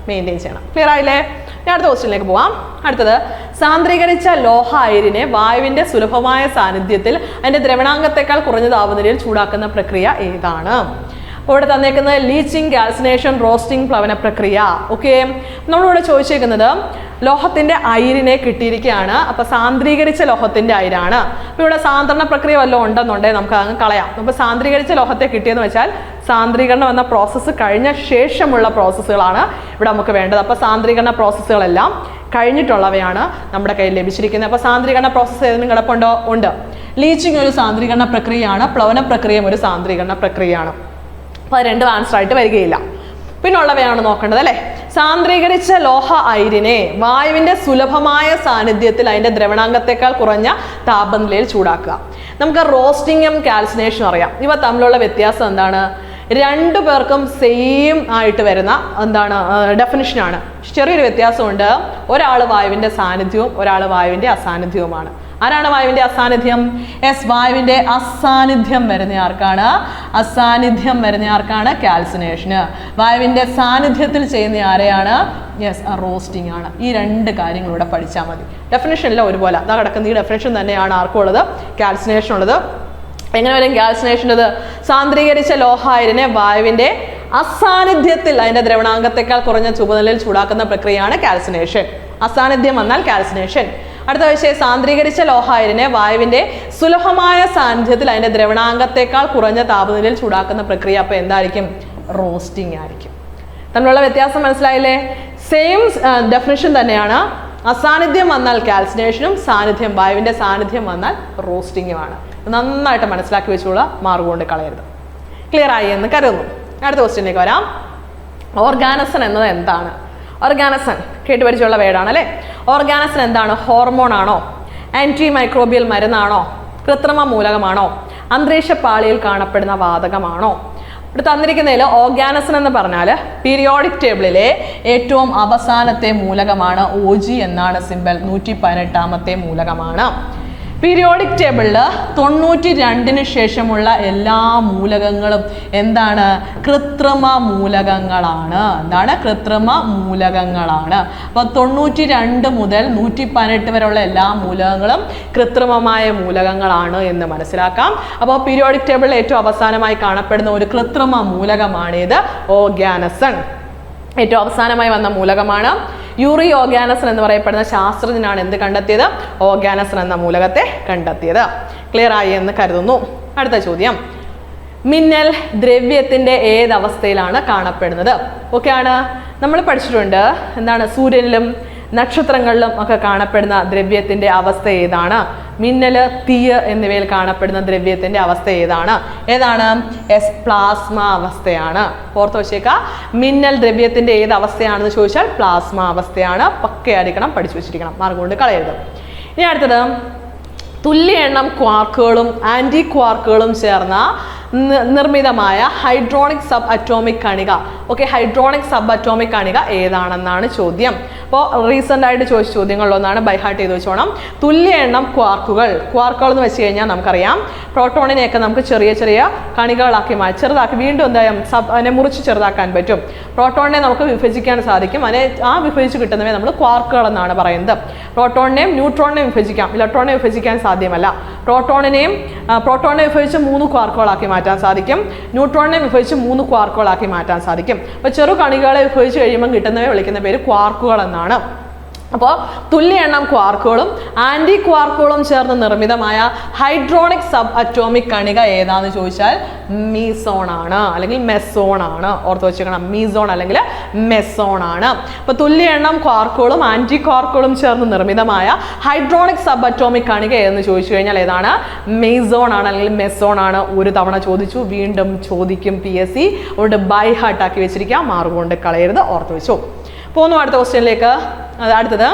മെയിൻറ്റെയിൻ ചെയ്യണം. ക്ലിയർ ആയില്ലേ? ഞാൻ അടുത്ത ക്വസ്റ്റ്യനിലേക്ക് പോവാം. അടുത്തത്, സാന്ദ്രീകരിച്ച ലോഹ അയിരിനെ വായുവിന്റെ സുലഭമായ സാന്നിധ്യത്തിൽ അതിന്റെ ദ്രവണാംഗത്തെക്കാൾ കുറഞ്ഞ താപനിലയിൽ ചൂടാക്കുന്ന പ്രക്രിയ ഏതാണ്? അപ്പോൾ ഇവിടെ തന്നേക്കുന്നത് ലീച്ചിങ്, കാൽസിനേഷൻ, റോസ്റ്റിംഗ്, പ്ലവന പ്രക്രിയ. ഓക്കെ, നമ്മളിവിടെ ചോദിച്ചേക്കുന്നത് ലോഹത്തിന്റെ അയിരിനെ കിട്ടിയിരിക്കുകയാണ്. അപ്പോൾ സാന്ദ്രീകരിച്ച ലോഹത്തിന്റെ അയിരാണ്. അപ്പോൾ ഇവിടെ സാന്ദ്രണ പ്രക്രിയ വല്ലതും ഉണ്ടെന്നുണ്ടെങ്കിൽ നമുക്ക് അങ്ങ് കളയാം. അപ്പോൾ സാന്ദ്രീകരിച്ച ലോഹത്തെ കിട്ടിയെന്ന് വെച്ചാൽ സാന്ദ്രീകരണം എന്ന പ്രോസസ്സ് കഴിഞ്ഞ ശേഷമുള്ള പ്രോസസ്സുകളാണ് ഇവിടെ നമുക്ക് വേണ്ടത്. അപ്പോൾ സാന്ദ്രീകരണ പ്രോസസ്സുകളെല്ലാം കഴിഞ്ഞിട്ടുള്ളവയാണ് നമ്മുടെ കയ്യിൽ ലഭിച്ചിരിക്കുന്നത്. അപ്പോൾ സാന്ദ്രീകരണ പ്രോസസ്സ് ഏതെങ്കിലും കിടപ്പുണ്ടോ? ഉണ്ട്. ലീച്ചിങ് ഒരു സാന്ദ്രീകരണ പ്രക്രിയയാണ്, പ്ലവന പ്രക്രിയയും ഒരു സാന്ദ്രീകരണ പ്രക്രിയയാണ്. അപ്പോൾ അത് രണ്ടും ആൻസർ ആയിട്ട് വരികയില്ല. പിന്നുള്ളവയാണ് നോക്കേണ്ടത് അല്ലേ. സാന്ദ്രീകരിച്ച ലോഹ അയിരിനെ വായുവിന്റെ സുലഭമായ സാന്നിധ്യത്തിൽ അതിന്റെ ദ്രവണാംഗത്തെക്കാൾ കുറഞ്ഞ താപനിലയിൽ ചൂടാക്കുക. നമുക്ക് റോസ്റ്റിങ്ങും കാൽസിനേഷനും അറിയാം. ഇവ തമ്മിലുള്ള വ്യത്യാസം എന്താണ്? രണ്ടു പേർക്കും സെയിം ആയിട്ട് വരുന്ന എന്താണ് ഡെഫിനിഷനാണ്. ചെറിയൊരു വ്യത്യാസമുണ്ട്. ഒരാൾ വായുവിന്റെ സാന്നിധ്യവും ഒരാൾ വായുവിന്റെ അസാന്നിധ്യവുമാണ്. ആരാണ് വായുവിന്റെ അസാന്നിധ്യം? വായുവിന്റെ അസാന്നിധ്യം വരുന്ന ആർക്കാണ്? അസാന്നിധ്യം വരുന്ന ആർക്കാണ്? കാൽസിനേഷന്. വായുവിന്റെ സാന്നിധ്യത്തിൽ ചെയ്യുന്ന ആരെയാണ്? റോസ്റ്റിംഗ് ആണ്. ഈ രണ്ട് കാര്യങ്ങളിലൂടെ പഠിച്ചാൽ മതി. ഡെഫിനേഷനില്ല ഒരുപോലെ. അതാ കിടക്കുന്ന ഈ ഡെഫിനേഷൻ തന്നെയാണ് ആർക്കും ഉള്ളത്? കാൽസിനേഷൻ ഉള്ളത്. എങ്ങനെ വരും കാൽസിനേഷനത്? സാന്ദ്രീകരിച്ച ലോഹ അയിരിനെ വായുവിന്റെ അസാന്നിധ്യത്തിൽ അതിന്റെ ദ്രവണാംഗത്തെക്കാൾ കുറഞ്ഞ ചുവനിലയിൽ ചൂടാക്കുന്ന പ്രക്രിയയാണ് കാൽസിനേഷൻ. അസാന്നിധ്യം വന്നാൽ കാൽസിനേഷൻ. അടുത്ത വിഷയം, സാന്ദ്രീകരിച്ച ലോഹ അയിരിനെ വായുവിന്റെ സുലഭമായ സാന്നിധ്യത്തിൽ അതിന്റെ ദ്രവണാംഗത്തെക്കാൾ കുറഞ്ഞ താപനിലയിൽ ചൂടാക്കുന്ന പ്രക്രിയ അപ്പോൾ എന്തായിരിക്കും? റോസ്റ്റിംഗ് ആയിരിക്കും. തമ്മിലുള്ള വ്യത്യാസം മനസ്സിലായില്ലേ? സെയിം ഡെഫിനിഷൻ തന്നെയാണ്. അസാന്നിധ്യം വന്നാൽ കാൽസിനേഷനും സാന്നിധ്യം വായുവിന്റെ സാന്നിധ്യം വന്നാൽ റോസ്റ്റിംഗുമാണ്. നന്നായിട്ട് മനസ്സിലാക്കി വെച്ചുള്ള മാർക്ക് കൊണ്ട് കളയരുത്. ക്ലിയർ ആയി എന്ന് കരുതുന്നു. അടുത്ത ക്വസ്റ്റ്യനിലേക്ക് വരാം. ഓർഗാനസൺ എന്നത് എന്താണ്? ഓർഗാനസൺ കേട്ട് പരിചയമുള്ള വേർഡാണ് അല്ലേ. ഓർഗാനസൺ എന്താണ്? ഹോർമോൺ ആണോ? ആന്റി മൈക്രോബിയൽ മരുന്നാണോ? കൃത്രിമ മൂലകമാണോ? അന്തരീക്ഷ പാളിയിൽ കാണപ്പെടുന്ന വാതകമാണോ? ഇവിടെ തന്നിരിക്കുന്നതിൽ ഓർഗാനസൺ എന്ന് പറഞ്ഞാൽ പീരിയോഡിക് ടേബിളിലെ ഏറ്റവും അവസാനത്തെ മൂലകമാണ്. OG എന്നാണ് സിമ്പൽ. 118ാമത്തെ മൂലകമാണ്. പീരിയോഡിക് ടേബിളിൽ 92-ന് ശേഷമുള്ള എല്ലാ മൂലകങ്ങളും എന്താണ്? കൃത്രിമ മൂലകങ്ങളാണ്. എന്താണ്? കൃത്രിമ മൂലകങ്ങളാണ്. അപ്പോൾ 92 മുതൽ 118 വരെയുള്ള എല്ലാ മൂലകങ്ങളും കൃത്രിമമായ മൂലകങ്ങളാണ് എന്ന് മനസ്സിലാക്കാം. അപ്പോൾ പീരിയോഡിക് ടേബിളിൽ ഏറ്റവും അവസാനമായി കാണപ്പെടുന്ന ഒരു കൃത്രിമ മൂലകമാണിത്, ഓർഗാനസൺ. ഏറ്റവും അവസാനമായി വന്ന മൂലകമാണ്. യൂറി ഓർഗാനസൺ എന്ന് പറയപ്പെടുന്ന ശാസ്ത്രജ്ഞനാണ് എന്ത് കണ്ടെത്തിയത്? ഓർഗാനസൺ എന്ന മൂലകത്തെ കണ്ടെത്തിയത്. ക്ലിയർ ആയി എന്ന് കരുതുന്നു. അടുത്ത ചോദ്യം, മിന്നൽ ദ്രവ്യത്തിന്റെ ഏതവസ്ഥയിലാണ് കാണപ്പെടുന്നത്? ഓക്കെയാണ്. നമ്മൾ പഠിച്ചിട്ടുണ്ട് എന്താണ് സൂര്യനിലും നക്ഷത്രങ്ങളിലും ഒക്കെ കാണപ്പെടുന്ന ദ്രവ്യത്തിന്റെ അവസ്ഥ ഏതാണ്? മിന്നല്, തീയ് എന്നിവയിൽ കാണപ്പെടുന്ന ദ്രവ്യത്തിന്റെ അവസ്ഥ ഏതാണ്? പ്ലാസ്മ അവസ്ഥയാണ്. ഓർത്ത് വെച്ചേക്കുക. മിന്നൽ ദ്രവ്യത്തിന്റെ ഏത് അവസ്ഥയാണെന്ന് ചോദിച്ചാൽ പ്ലാസ്മ അവസ്ഥയാണ്. പക്കയായിരിക്കണം, പഠിച്ചു വെച്ചിരിക്കണം, മാർക്ക് കൊണ്ട് കളയരുത്. ഇനി അടുത്തത്, തുല്യ എണ്ണം ക്വാർക്കുകളും ആന്റി ക്വാർക്കുകളും ചേർന്ന നിർമ്മിതമായ ഹൈഡ്രോണിക് സബ് അറ്റോമിക് കണിക. ഓക്കെ, ഹൈഡ്രോണിക് സബ് അറ്റോമിക് കണിക ഏതാണെന്നാണ് ചോദ്യം. അപ്പോൾ റീസെൻ്റ് ആയിട്ട് ചോദിച്ച ചോദ്യങ്ങളിലൊന്നാണ്, ബൈ ഹാർട്ട് ചെയ്ത് വെച്ചോണം. തുല്യ എണ്ണം ക്വാർക്കുകൾ എന്ന് വെച്ച് കഴിഞ്ഞാൽ നമുക്കറിയാം പ്രോട്ടോണിനെയൊക്കെ നമുക്ക് ചെറിയ ചെറിയ കണികകളാക്കി ചെറുതാക്കി വീണ്ടും അതിനെ മുറിച്ച് ചെറുതാക്കാൻ പറ്റും. പ്രോട്ടോണിനെ നമുക്ക് വിഭജിക്കാൻ സാധിക്കും. അതിനെ വിഭജിച്ച് കിട്ടുന്നവയെ നമ്മൾ ക്വാർക്കുകൾ എന്നാണ് പറയുന്നത്. പ്രോട്ടോണിനെയും ന്യൂട്രോണിനെയും വിഭജിക്കാം, ഇലക്ട്രോണിനെ വിഭജിക്കാൻ സാധ്യമല്ല. പ്രോട്ടോണിനെ വിഭജിച്ച് 3 ക്വാർക്കുകളാക്കി മാറ്റാൻ സാധിക്കും. ന്യൂട്രോണിനെ വിഭജിച്ച് 3 ക്വാർക്കുകളാക്കി മാറ്റാൻ സാധിക്കും. അപ്പോൾ ചെറു കണികകളെ വിഭജിച്ച് കഴിയുമ്പോൾ കിട്ടുന്നവയെ വിളിക്കുന്ന പേര് ക്വാർക്കുകൾ എന്നാണ്. അപ്പോൾ തുല്യ എണ്ണം ക്വാർക്കുകളും ആന്റി ക്വാർക്കുകളും ചേർന്ന് നിർമ്മിതമായ ഹൈഡ്രോണിക് സബ് അറ്റോമിക് കണിക ഏതാന്ന് ചോദിച്ചാൽ മീസോൺ ആണ്, അല്ലെങ്കിൽ മെസോൺ ആണ്. ഓർത്ത് വെച്ചേക്കണം, മീസോൺ അല്ലെങ്കിൽ മെസോൺ ആണ്. അപ്പോൾ തുല്യ എണ്ണം ക്വാർക്കുകളും ആന്റി ക്വാർക്കുകളും ചേർന്ന് നിർമ്മിതമായ ഹൈഡ്രോണിക് സബ് അറ്റോമിക് കണിക ഏതെന്ന് ചോദിച്ചു കഴിഞ്ഞാൽ ഏതാണ്? മീസോൺ ആണ് അല്ലെങ്കിൽ മെസോൺ ആണ്. ഒരു തവണ ചോദിച്ചു, വീണ്ടും ചോദിക്കും PSC. അതുകൊണ്ട് ബൈ ഹാർട്ട് ആക്കി വെച്ചിരിക്കുക, മാർക്ക് കൊണ്ട് കളയരുത്, ഓർത്ത് വെച്ചു. പോകുന്നു അടുത്ത ക്വസ്റ്റ്യനിലേക്ക്. അടുത്തത്,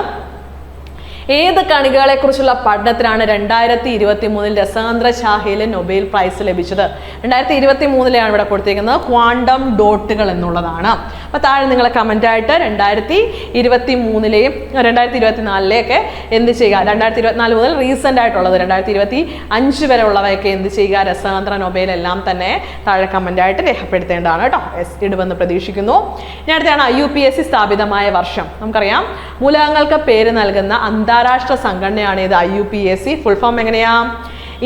ഏത് കണികകളെ കുറിച്ചുള്ള പഠനത്തിനാണ് 2023 രസാന്ദ്ര ശാഖയിൽ നൊബേൽ പ്രൈസ് ലഭിച്ചത്? 2023 ഇവിടെ കൊടുത്തിരിക്കുന്നത് ക്വാണ്ടം ഡോട്ടുകൾ എന്നുള്ളതാണ്. അപ്പോൾ താഴെ നിങ്ങൾ കമൻ്റായിട്ട് 2023 2024 എന്ത് ചെയ്യുക, 2024 മുതൽ റീസെൻ്റ് ആയിട്ടുള്ളത് 2025 വരെ ഉള്ളവയൊക്കെ എന്ത് ചെയ്യുക, രസാന്ദ്ര നൊബേൽ എല്ലാം തന്നെ താഴെ കമൻ്റായിട്ട് രേഖപ്പെടുത്തേണ്ടതാണ് കേട്ടോ. ഇടുമെന്ന് പ്രതീക്ഷിക്കുന്നു. ഇനി അടുത്താണ് IUPAC സ്ഥാപിതമായ വർഷം. നമുക്കറിയാം, മൂലകങ്ങൾക്ക് പേര് നൽകുന്ന അന്താരാഷ്ട്ര സംഘടനയാണ് ഇത് IUPAC. ഫുൾ ഫോം എങ്ങനെയാ?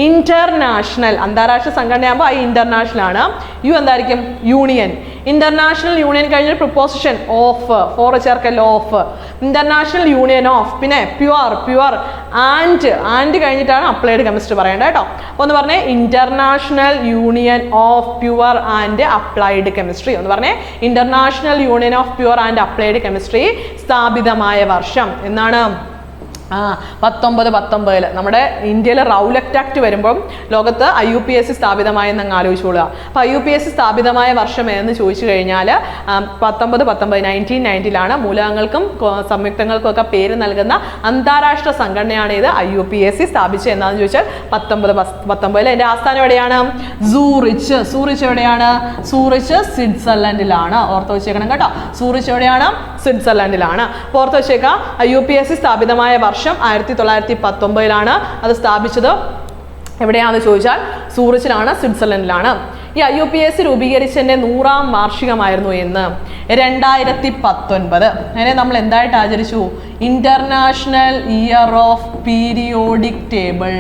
ഇന്റർനാഷണൽ. അന്താരാഷ്ട്ര സംഘടനയാകുമ്പോൾ ഇന്റർനാഷണൽ ആണ്. യു എന്തായിരിക്കും? യൂണിയൻ. ഇന്റർനാഷണൽ യൂണിയൻ കഴിഞ്ഞ പ്രിപ്പോസിഷൻ ഓഫ്, ഫോർ ചേർക്കൽ ഓഫ്. ഇന്റർനാഷണൽ യൂണിയൻ ഓഫ്, പിന്നെ പ്യുവർ ആൻഡ് കഴിഞ്ഞിട്ടാണ് അപ്ലൈഡ് കെമിസ്ട്രി പറയേണ്ടത് കേട്ടോ. അപ്പോൾ ഒന്ന് പറഞ്ഞേ, international union of pure and applied chemistry. ഒന്ന് പറഞ്ഞേ, international union of pure and applied chemistry സ്ഥാപിതമായ വർഷം എന്നാണ്? 1919 നമ്മുടെ ഇന്ത്യയിൽ റൗലറ്റ് ആക്ട് വരുമ്പം ലോകത്ത് IUPAC സ്ഥാപിതമായെന്ന് അങ്ങ് ആലോചിച്ചോളുക. അപ്പോൾ IUPAC സ്ഥാപിതമായ വർഷം ഏതെന്ന് ചോദിച്ചു കഴിഞ്ഞാൽ 1990 മൂലകങ്ങൾക്കും സംയുക്തങ്ങൾക്കും ഒക്കെ പേര് നൽകുന്ന അന്താരാഷ്ട്ര സംഘടനയാണ് ഇത് IUPAC സ്ഥാപിച്ചത്. എന്താണെന്ന് ചോദിച്ചാൽ 1919. എൻ്റെ ആസ്ഥാനം എവിടെയാണ്? സൂറിച്ച്. സൂറിച്ച് എവിടെയാണ്? സൂറിച്ച് സ്വിറ്റ്സർലൻഡിലാണ്. ഓർത്ത് വെച്ചേക്കണം കേട്ടോ. സൂറിച്ച് എവിടെയാണ്? സ്വിറ്റ്സർലൻഡിലാണ്. ഓർത്ത് വെച്ചേക്കാം, IUPAC സ്ഥാപിതമായ വർഷം 1919 അത് സ്ഥാപിച്ചത്. എവിടെയാണെന്ന് ചോദിച്ചാൽ സൂറിച്ചിലാണ്, സ്വിറ്റ്സർലൻഡിലാണ്. ഈ IUPAC രൂപീകരിച്ചതിൻ്റെ 100ാം വാർഷികമായിരുന്നു എന്ന് 2019. അതിനെ നമ്മൾ എന്തായിട്ട് ആചരിച്ചു? International year of periodic table,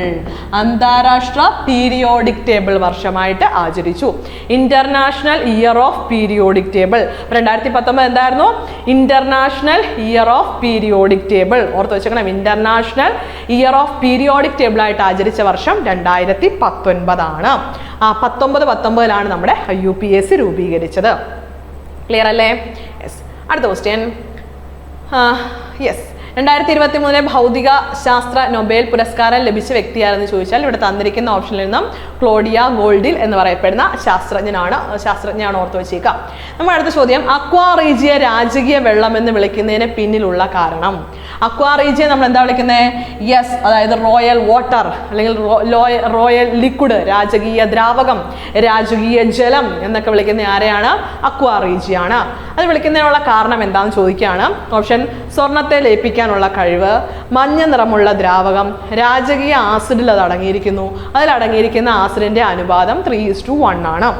അന്താരാഷ്ട്ര പീരിയോഡിക് ടേബിൾ വർഷമായിട്ട് ആചരിച്ചു. International year of periodic table 2019 എന്തായിരുന്നു? International year of periodic table. ഓർത്ത് വെച്ചേക്കണം, international year of periodic table ആയിട്ട് ആചരിച്ച വർഷം 2019 ആണ്. 1919 നമ്മുടെ IUPAC രൂപീകരിച്ചത്. ക്ലിയർ അല്ലേ? യെസ്. അടുത്ത ക്വസ്റ്റ്യൻ. യെസ്, 2023 ഭൗതിക ശാസ്ത്ര നൊബേൽ പുരസ്കാരം ലഭിച്ച വ്യക്തിയാരെന്ന് ചോദിച്ചാൽ ഇവിടെ തന്നിരിക്കുന്ന ഓപ്ഷനിൽ നിന്നും ക്ലോഡിയ ഗോൾഡിൽ എന്ന് പറയപ്പെടുന്ന ശാസ്ത്രജ്ഞനാണ്. ഓർത്ത് വെച്ചേക്കാം. നമ്മുടെ അടുത്ത ചോദ്യം, അക്വാ റീജിയ രാജകീയ വെള്ളം എന്ന് വിളിക്കുന്നതിന് പിന്നിലുള്ള കാരണം? അക്വാ റീജിയ നമ്മൾ എന്താ വിളിക്കുന്നത്? യെസ്, അതായത് റോയൽ വാട്ടർ അല്ലെങ്കിൽ റോയൽ ലിക്വിഡ്, രാജകീയ ദ്രാവകം, രാജകീയ ജലം എന്നൊക്കെ വിളിക്കുന്ന ആരെയാണ്? അക്വാ റീജിയ ആണ്. അത് വിളിക്കുന്നതിനുള്ള കാരണം എന്താണെന്ന് ചോദിക്കുകയാണ്. ഓപ്ഷൻ: സ്വർണത്തെ ലയിപ്പിക്കാനുള്ള കഴിവ്, മഞ്ഞ നിറമുള്ള ദ്രാവകം, രാജകീയ ആസിഡിൽ അത് അടങ്ങിയിരിക്കുന്നു. അതിലടങ്ങിയിരിക്കുന്ന ആസിഡിന്റെ അനുപാതം 3:1 ആണ്.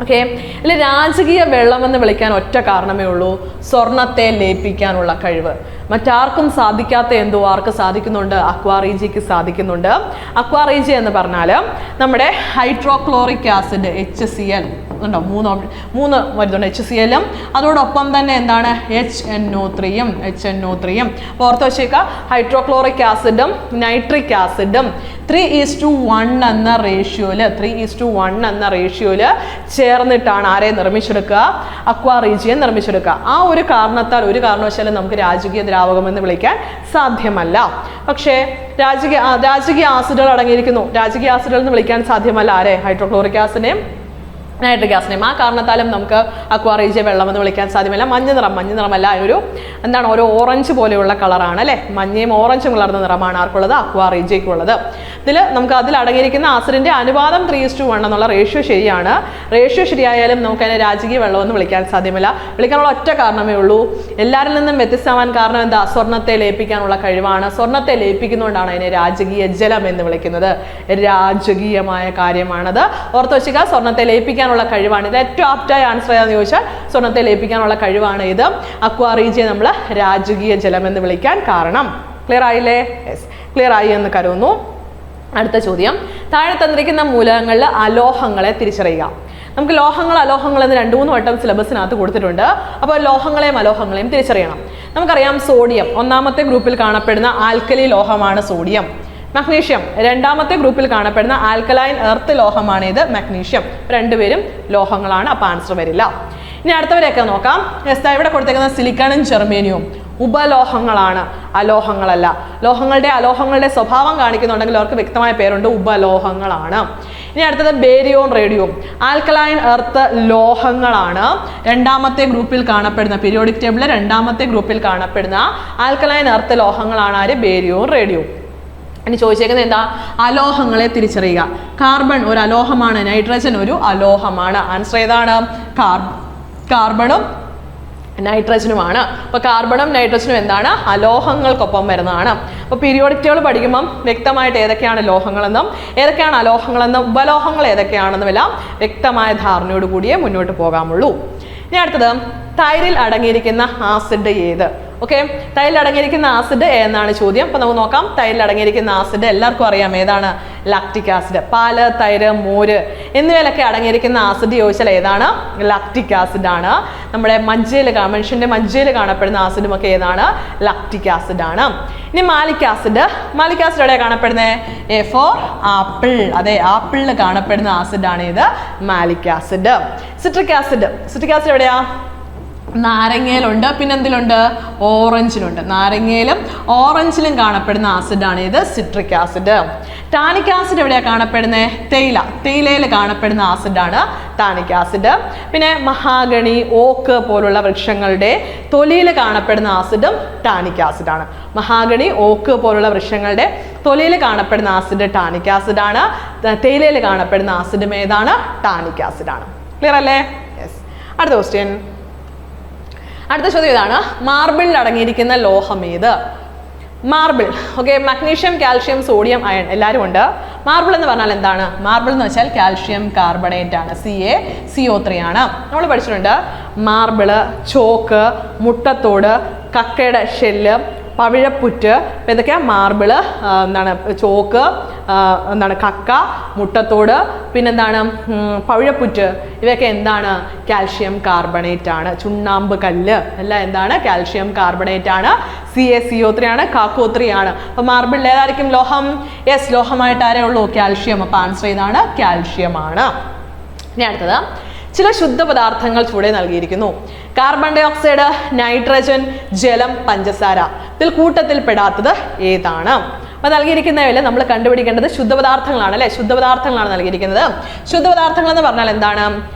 ഓക്കെ, അല്ലെ രാജകീയ വെള്ളം എന്ന് വിളിക്കാൻ ഒറ്റ കാരണമേ ഉള്ളൂ, സ്വർണത്തെ ലയിപ്പിക്കാനുള്ള കഴിവ്. മറ്റാർക്കും സാധിക്കാത്ത എന്തോ ആർക്ക് സാധിക്കുന്നുണ്ട്? അക്വാ റീജിയക്ക് സാധിക്കുന്നുണ്ട്. അക്വാ റീജിയ എന്ന് പറഞ്ഞാൽ നമ്മുടെ ഹൈഡ്രോക്ലോറിക് ആസിഡ് HCl ഉണ്ടോ, മൂന്ന് വരുന്നുണ്ട്. HCl-ഉം അതോടൊപ്പം തന്നെ എന്താണ്? HNO3-യും. അപ്പോൾ ഓർത്ത് വെച്ചേക്കുക, ഹൈഡ്രോക്ലോറിക് ആസിഡും നൈട്രിക് ആസിഡും 3:1 എന്ന റേഷ്യോയില് ചേർന്നിട്ടാണ് ആരെ നിർമ്മിച്ചെടുക്കുക? അക്വാ റീജിയൻ നിർമ്മിച്ചെടുക്കുക. ആ ഒരു കാരണത്താൽ ഒരു കാരണവശാലും നമുക്ക് രാജകീയ ദ്രാവകം എന്ന് വിളിക്കാൻ സാധ്യമല്ല. പക്ഷേ രാജകീയ ആസിഡുകൾ അടങ്ങിയിരിക്കുന്നു. രാജകീയ ആസിഡുകൾ എന്ന് വിളിക്കാൻ സാധ്യമല്ല ആരെ? ഹൈഡ്രോക്ലോറിക് ആസിഡിനെയും നൈട്രിക് ആസിഡിനെയും. ആ കാരണത്താലും നമുക്ക് അക്വാ റീജിയ വെള്ളം എന്ന് വിളിക്കാൻ സാധ്യമല്ല. മഞ്ഞ നിറമല്ല, ഒരു എന്താണ്, ഒരു ഓറഞ്ച് പോലെയുള്ള കളറാണ് അല്ലേ? മഞ്ഞയും ഓറഞ്ചും കലർന്ന നിറമാണ് ആർക്കുള്ളത്? അക്വാ റീജിയക്കുള്ളത്. നമുക്ക് അതിൽ അടങ്ങിയിരിക്കുന്ന ആസിഡിന്റെ അനുപാതം 3:1 എന്നുള്ള റേഷ്യോ ശരിയാണ്. റേഷ്യോ ശരിയായാലും നമുക്ക് അതിനെ രാജകീയ വെള്ളം എന്ന് വിളിക്കാൻ സാധ്യമല്ല. വിളിക്കാനുള്ള ഒറ്റ കാരണമേ ഉള്ളൂ, എല്ലാവരിൽ നിന്നും വ്യത്യസ്തമാവാൻ കാരണം എന്താ? സ്വർണത്തെ ലയിപ്പിക്കാനുള്ള കഴിവാണ്. സ്വർണത്തെ ലയിപ്പിക്കുന്നതുകൊണ്ടാണ് അതിനെ രാജകീയ ജലം എന്ന് വിളിക്കുന്നത്. രാജകീയമായ കാര്യമാണത്. ഓർത്ത് വെച്ചുക, സ്വർണത്തെ ലയിപ്പിക്കാനുള്ള കഴിവാണ് ഇത്. ഏറ്റവും ആപ്റ്റായ ആൻസർ ഏതാണെന്ന് ചോദിച്ചാൽ സ്വർണത്തെ ലയിപ്പിക്കാനുള്ള കഴിവാണ് ഇത്. അക്വാ റീജിയ നമ്മൾ രാജകീയ ജലം എന്ന് വിളിക്കാൻ കാരണം. ക്ലിയർ ആയില്ലേ? യെസ്, ക്ലിയർ ആയി എന്ന് കരുതുന്നു. അടുത്ത ചോദ്യം, താഴെ തന്നിരിക്കുന്ന മൂലകങ്ങളിൽ അലോഹങ്ങളെ തിരിച്ചറിയുക. നമുക്ക് ലോഹങ്ങൾ അലോഹങ്ങൾ എന്ന് 2-3 വട്ടം സിലബസിനകത്ത് കൊടുത്തിട്ടുണ്ട്. അപ്പോൾ ലോഹങ്ങളെയും അലോഹങ്ങളെയും തിരിച്ചറിയണം. നമുക്കറിയാം സോഡിയം ഒന്നാമത്തെ ഗ്രൂപ്പിൽ കാണപ്പെടുന്ന ആൽക്കലി ലോഹമാണ് സോഡിയം. മഗ്നീഷ്യം രണ്ടാമത്തെ ഗ്രൂപ്പിൽ കാണപ്പെടുന്ന ആൽക്കലൈൻ എർത്ത് ലോഹമാണ് ഇത് മഗ്നീഷ്യം. രണ്ടുപേരും ലോഹങ്ങളാണ്, അപ്പോൾ ആൻസർ വരില്ല. ഇനി അടുത്തവരെയൊക്കെ നോക്കാം. ഇവിടെ കൊടുത്തേക്കുന്ന സിലിക്കണും ജെർമേനിയവും ഉപലോഹങ്ങളാണ്, അലോഹങ്ങളല്ല. അലോഹങ്ങളുടെ സ്വഭാവം കാണിക്കുന്നുണ്ടെങ്കിൽ അവർക്ക് വ്യക്തമായ പേരുണ്ട്, ഉപലോഹങ്ങളാണ്. ഇനി അടുത്തത് ബേരിയവും റേഡിയവും ആൽക്കലൈൻ എർത്ത് ലോഹങ്ങളാണ്. രണ്ടാമത്തെ ഗ്രൂപ്പിൽ കാണപ്പെടുന്ന പീരിയോഡിക് ടേബിളിലെ രണ്ടാമത്തെ ഗ്രൂപ്പിൽ കാണപ്പെടുന്ന ആൽക്കലൈൻ എർത്ത് ലോഹങ്ങളാണ് ആര്? ബേരിയവും റേഡിയവും. ഇനി ചോദിച്ചേക്കുന്നത് എന്താ? അലോഹങ്ങളെ തിരിച്ചറിയുക. കാർബൺ ഒരു അലോഹമാണ്, നൈട്രജൻ ഒരു അലോഹമാണ്. ആൻസർ ഏതാണ്? കാർബണും നൈട്രജനുമാണ്. അപ്പോൾ കാർബണും നൈട്രജനും എന്താണ്? അലോഹങ്ങൾക്കൊപ്പം വരുന്നതാണ്. അപ്പോൾ പീരിയോഡിക് ടേബിൾ പഠിക്കുമ്പം വ്യക്തമായിട്ട് ഏതൊക്കെയാണ് ലോഹങ്ങളെന്നും ഏതൊക്കെയാണ് അലോഹങ്ങളെന്നും ഉപലോഹങ്ങൾ ഏതൊക്കെയാണെന്നും എല്ലാം വ്യക്തമായ ധാരണയോട് കൂടിയേ മുന്നോട്ട് പോകാമുള്ളൂ. ഇനി അടുത്തത് തൈരിൽ അടങ്ങിയിരിക്കുന്ന ആസിഡ് ഏത്? ഓക്കെ, തൈരിൽ അടങ്ങിയിരിക്കുന്ന ആസിഡ് എന്നാണ് ചോദ്യം. അപ്പോൾ നമുക്ക് നോക്കാം. തൈരിൽ അടങ്ങിയിരിക്കുന്ന ആസിഡ് എല്ലാവർക്കും അറിയാം ഏതാണ്? Lactic acid. പാല്, തൈര്, മോര് എന്നിവയിലൊക്കെ അടങ്ങിയിരിക്കുന്ന ആസിഡ് ചോദിച്ചാൽ ഏതാണ്? ലാക്റ്റിക് ആസിഡ് ആണ്. നമ്മുടെ മനുഷ്യന്റെ മജ്ജയിൽ കാണപ്പെടുന്ന ആസിഡും ഒക്കെ ഏതാണ്? ലാക്റ്റിക് ആസിഡ് ആണ്. ഇനി മാലിക് ആസിഡ് എവിടെയാണ് കാണപ്പെടുന്നത്? A four apple. അതെ, ആപ്പിളിൽ കാണപ്പെടുന്ന ആസിഡാണ് ഇത് മാലിക് ആസിഡ്. സിട്രിക് ആസിഡ് എവിടെയാ? നാരങ്ങയിലുണ്ട്, പിന്നെ എന്തിലുണ്ട്? ഓറഞ്ചിലുണ്ട്. നാരങ്ങയിലും ഓറഞ്ചിലും കാണപ്പെടുന്ന ആസിഡാണ് ഇത് സിട്രിക് ആസിഡ്. ടാനിക് ആസിഡ് എവിടെയാണ് കാണപ്പെടുന്നത്? തേയിലയിൽ കാണപ്പെടുന്ന ആസിഡാണ് ടാനിക് ആസിഡ്. പിന്നെ മഹാഗണി, ഓക്ക് പോലുള്ള വൃക്ഷങ്ങളുടെ തൊലിയിൽ കാണപ്പെടുന്ന ആസിഡും ടാനിക് ആസിഡാണ്. മഹാഗണി, ഓക്ക് പോലുള്ള വൃക്ഷങ്ങളുടെ തൊലിയിൽ കാണപ്പെടുന്ന ആസിഡ് ടാനിക് ആസിഡാണ്. തേയിലയിൽ കാണപ്പെടുന്ന ആസിഡും ഏതാണ്? ടാനിക് ആസിഡാണ്. ക്ലിയർ അല്ലേ? യെസ്. അടുത്ത ക്വസ്റ്റ്യൻ. അടുത്ത ചോദ്യം ഇതാണ്: മാർബിളിൽ അടങ്ങിയിരിക്കുന്ന ലോഹം ഏത്? Marble. Okay, magnesium, calcium, sodium, iron എല്ലാവരും ഉണ്ട്. മാർബിൾ എന്ന് പറഞ്ഞാൽ എന്താണ്? മാർബിൾ എന്ന് വെച്ചാൽ കാൽഷ്യം കാർബണേറ്റ് ആണ്, CaCO3 ആണ്. നമ്മൾ പഠിച്ചിട്ടുണ്ട് മാർബിള്, ചോക്ക്, മുട്ടത്തോട്, കക്കയുടെ ഷെല്ല്, പവിഴപ്പുറ്റ്. അപ്പം ഇതൊക്കെയാ മാർബിള്, ചോക്ക്, കക്ക, മുട്ടത്തോട്, പിന്നെന്താണ് പവിഴപ്പുറ്റ്. ഇവയൊക്കെ എന്താണ്? കാൽഷ്യം കാർബണേറ്റ് ആണ്. ചുണ്ണാമ്പ് കല്ല് എല്ലാം എന്താണ്? കാൽഷ്യം കാർബണേറ്റ് ആണ്. CaCO3 ആണ്, കാക്കോ3 ആണ്. അപ്പം മാർബിളിൽ ഏതായിരിക്കും ലോഹം? യെസ്, ലോഹമായിട്ട് ആരേ ഉള്ളൂ? കാൽഷ്യം. അപ്പം ആൻസർ ഇതാണ്, കാൽഷ്യം ആണ്. ഇനി അടുത്തത് ചില ശുദ്ധപദാർത്ഥങ്ങൾ ചൂടെ നൽകിയിരിക്കുന്നു. കാർബൺ ഡൈ ഓക്സൈഡ്, നൈട്രജൻ, ജലം, പഞ്ചസാര. ഇതിൽ കൂട്ടത്തിൽ പെടാത്തത് ഏതാണ്? അപ്പോൾ നൽകിയിരിക്കുന്നവയിൽ നമ്മൾ കണ്ടുപിടിക്കേണ്ടത് ശുദ്ധപദാർത്ഥങ്ങളാണ് അല്ലേ? ശുദ്ധപദാർത്ഥങ്ങളാണ് നൽകിയിരിക്കുന്നത്. ശുദ്ധപദാർത്ഥങ്ങൾ എന്ന് പറഞ്ഞാൽ എന്താണ്?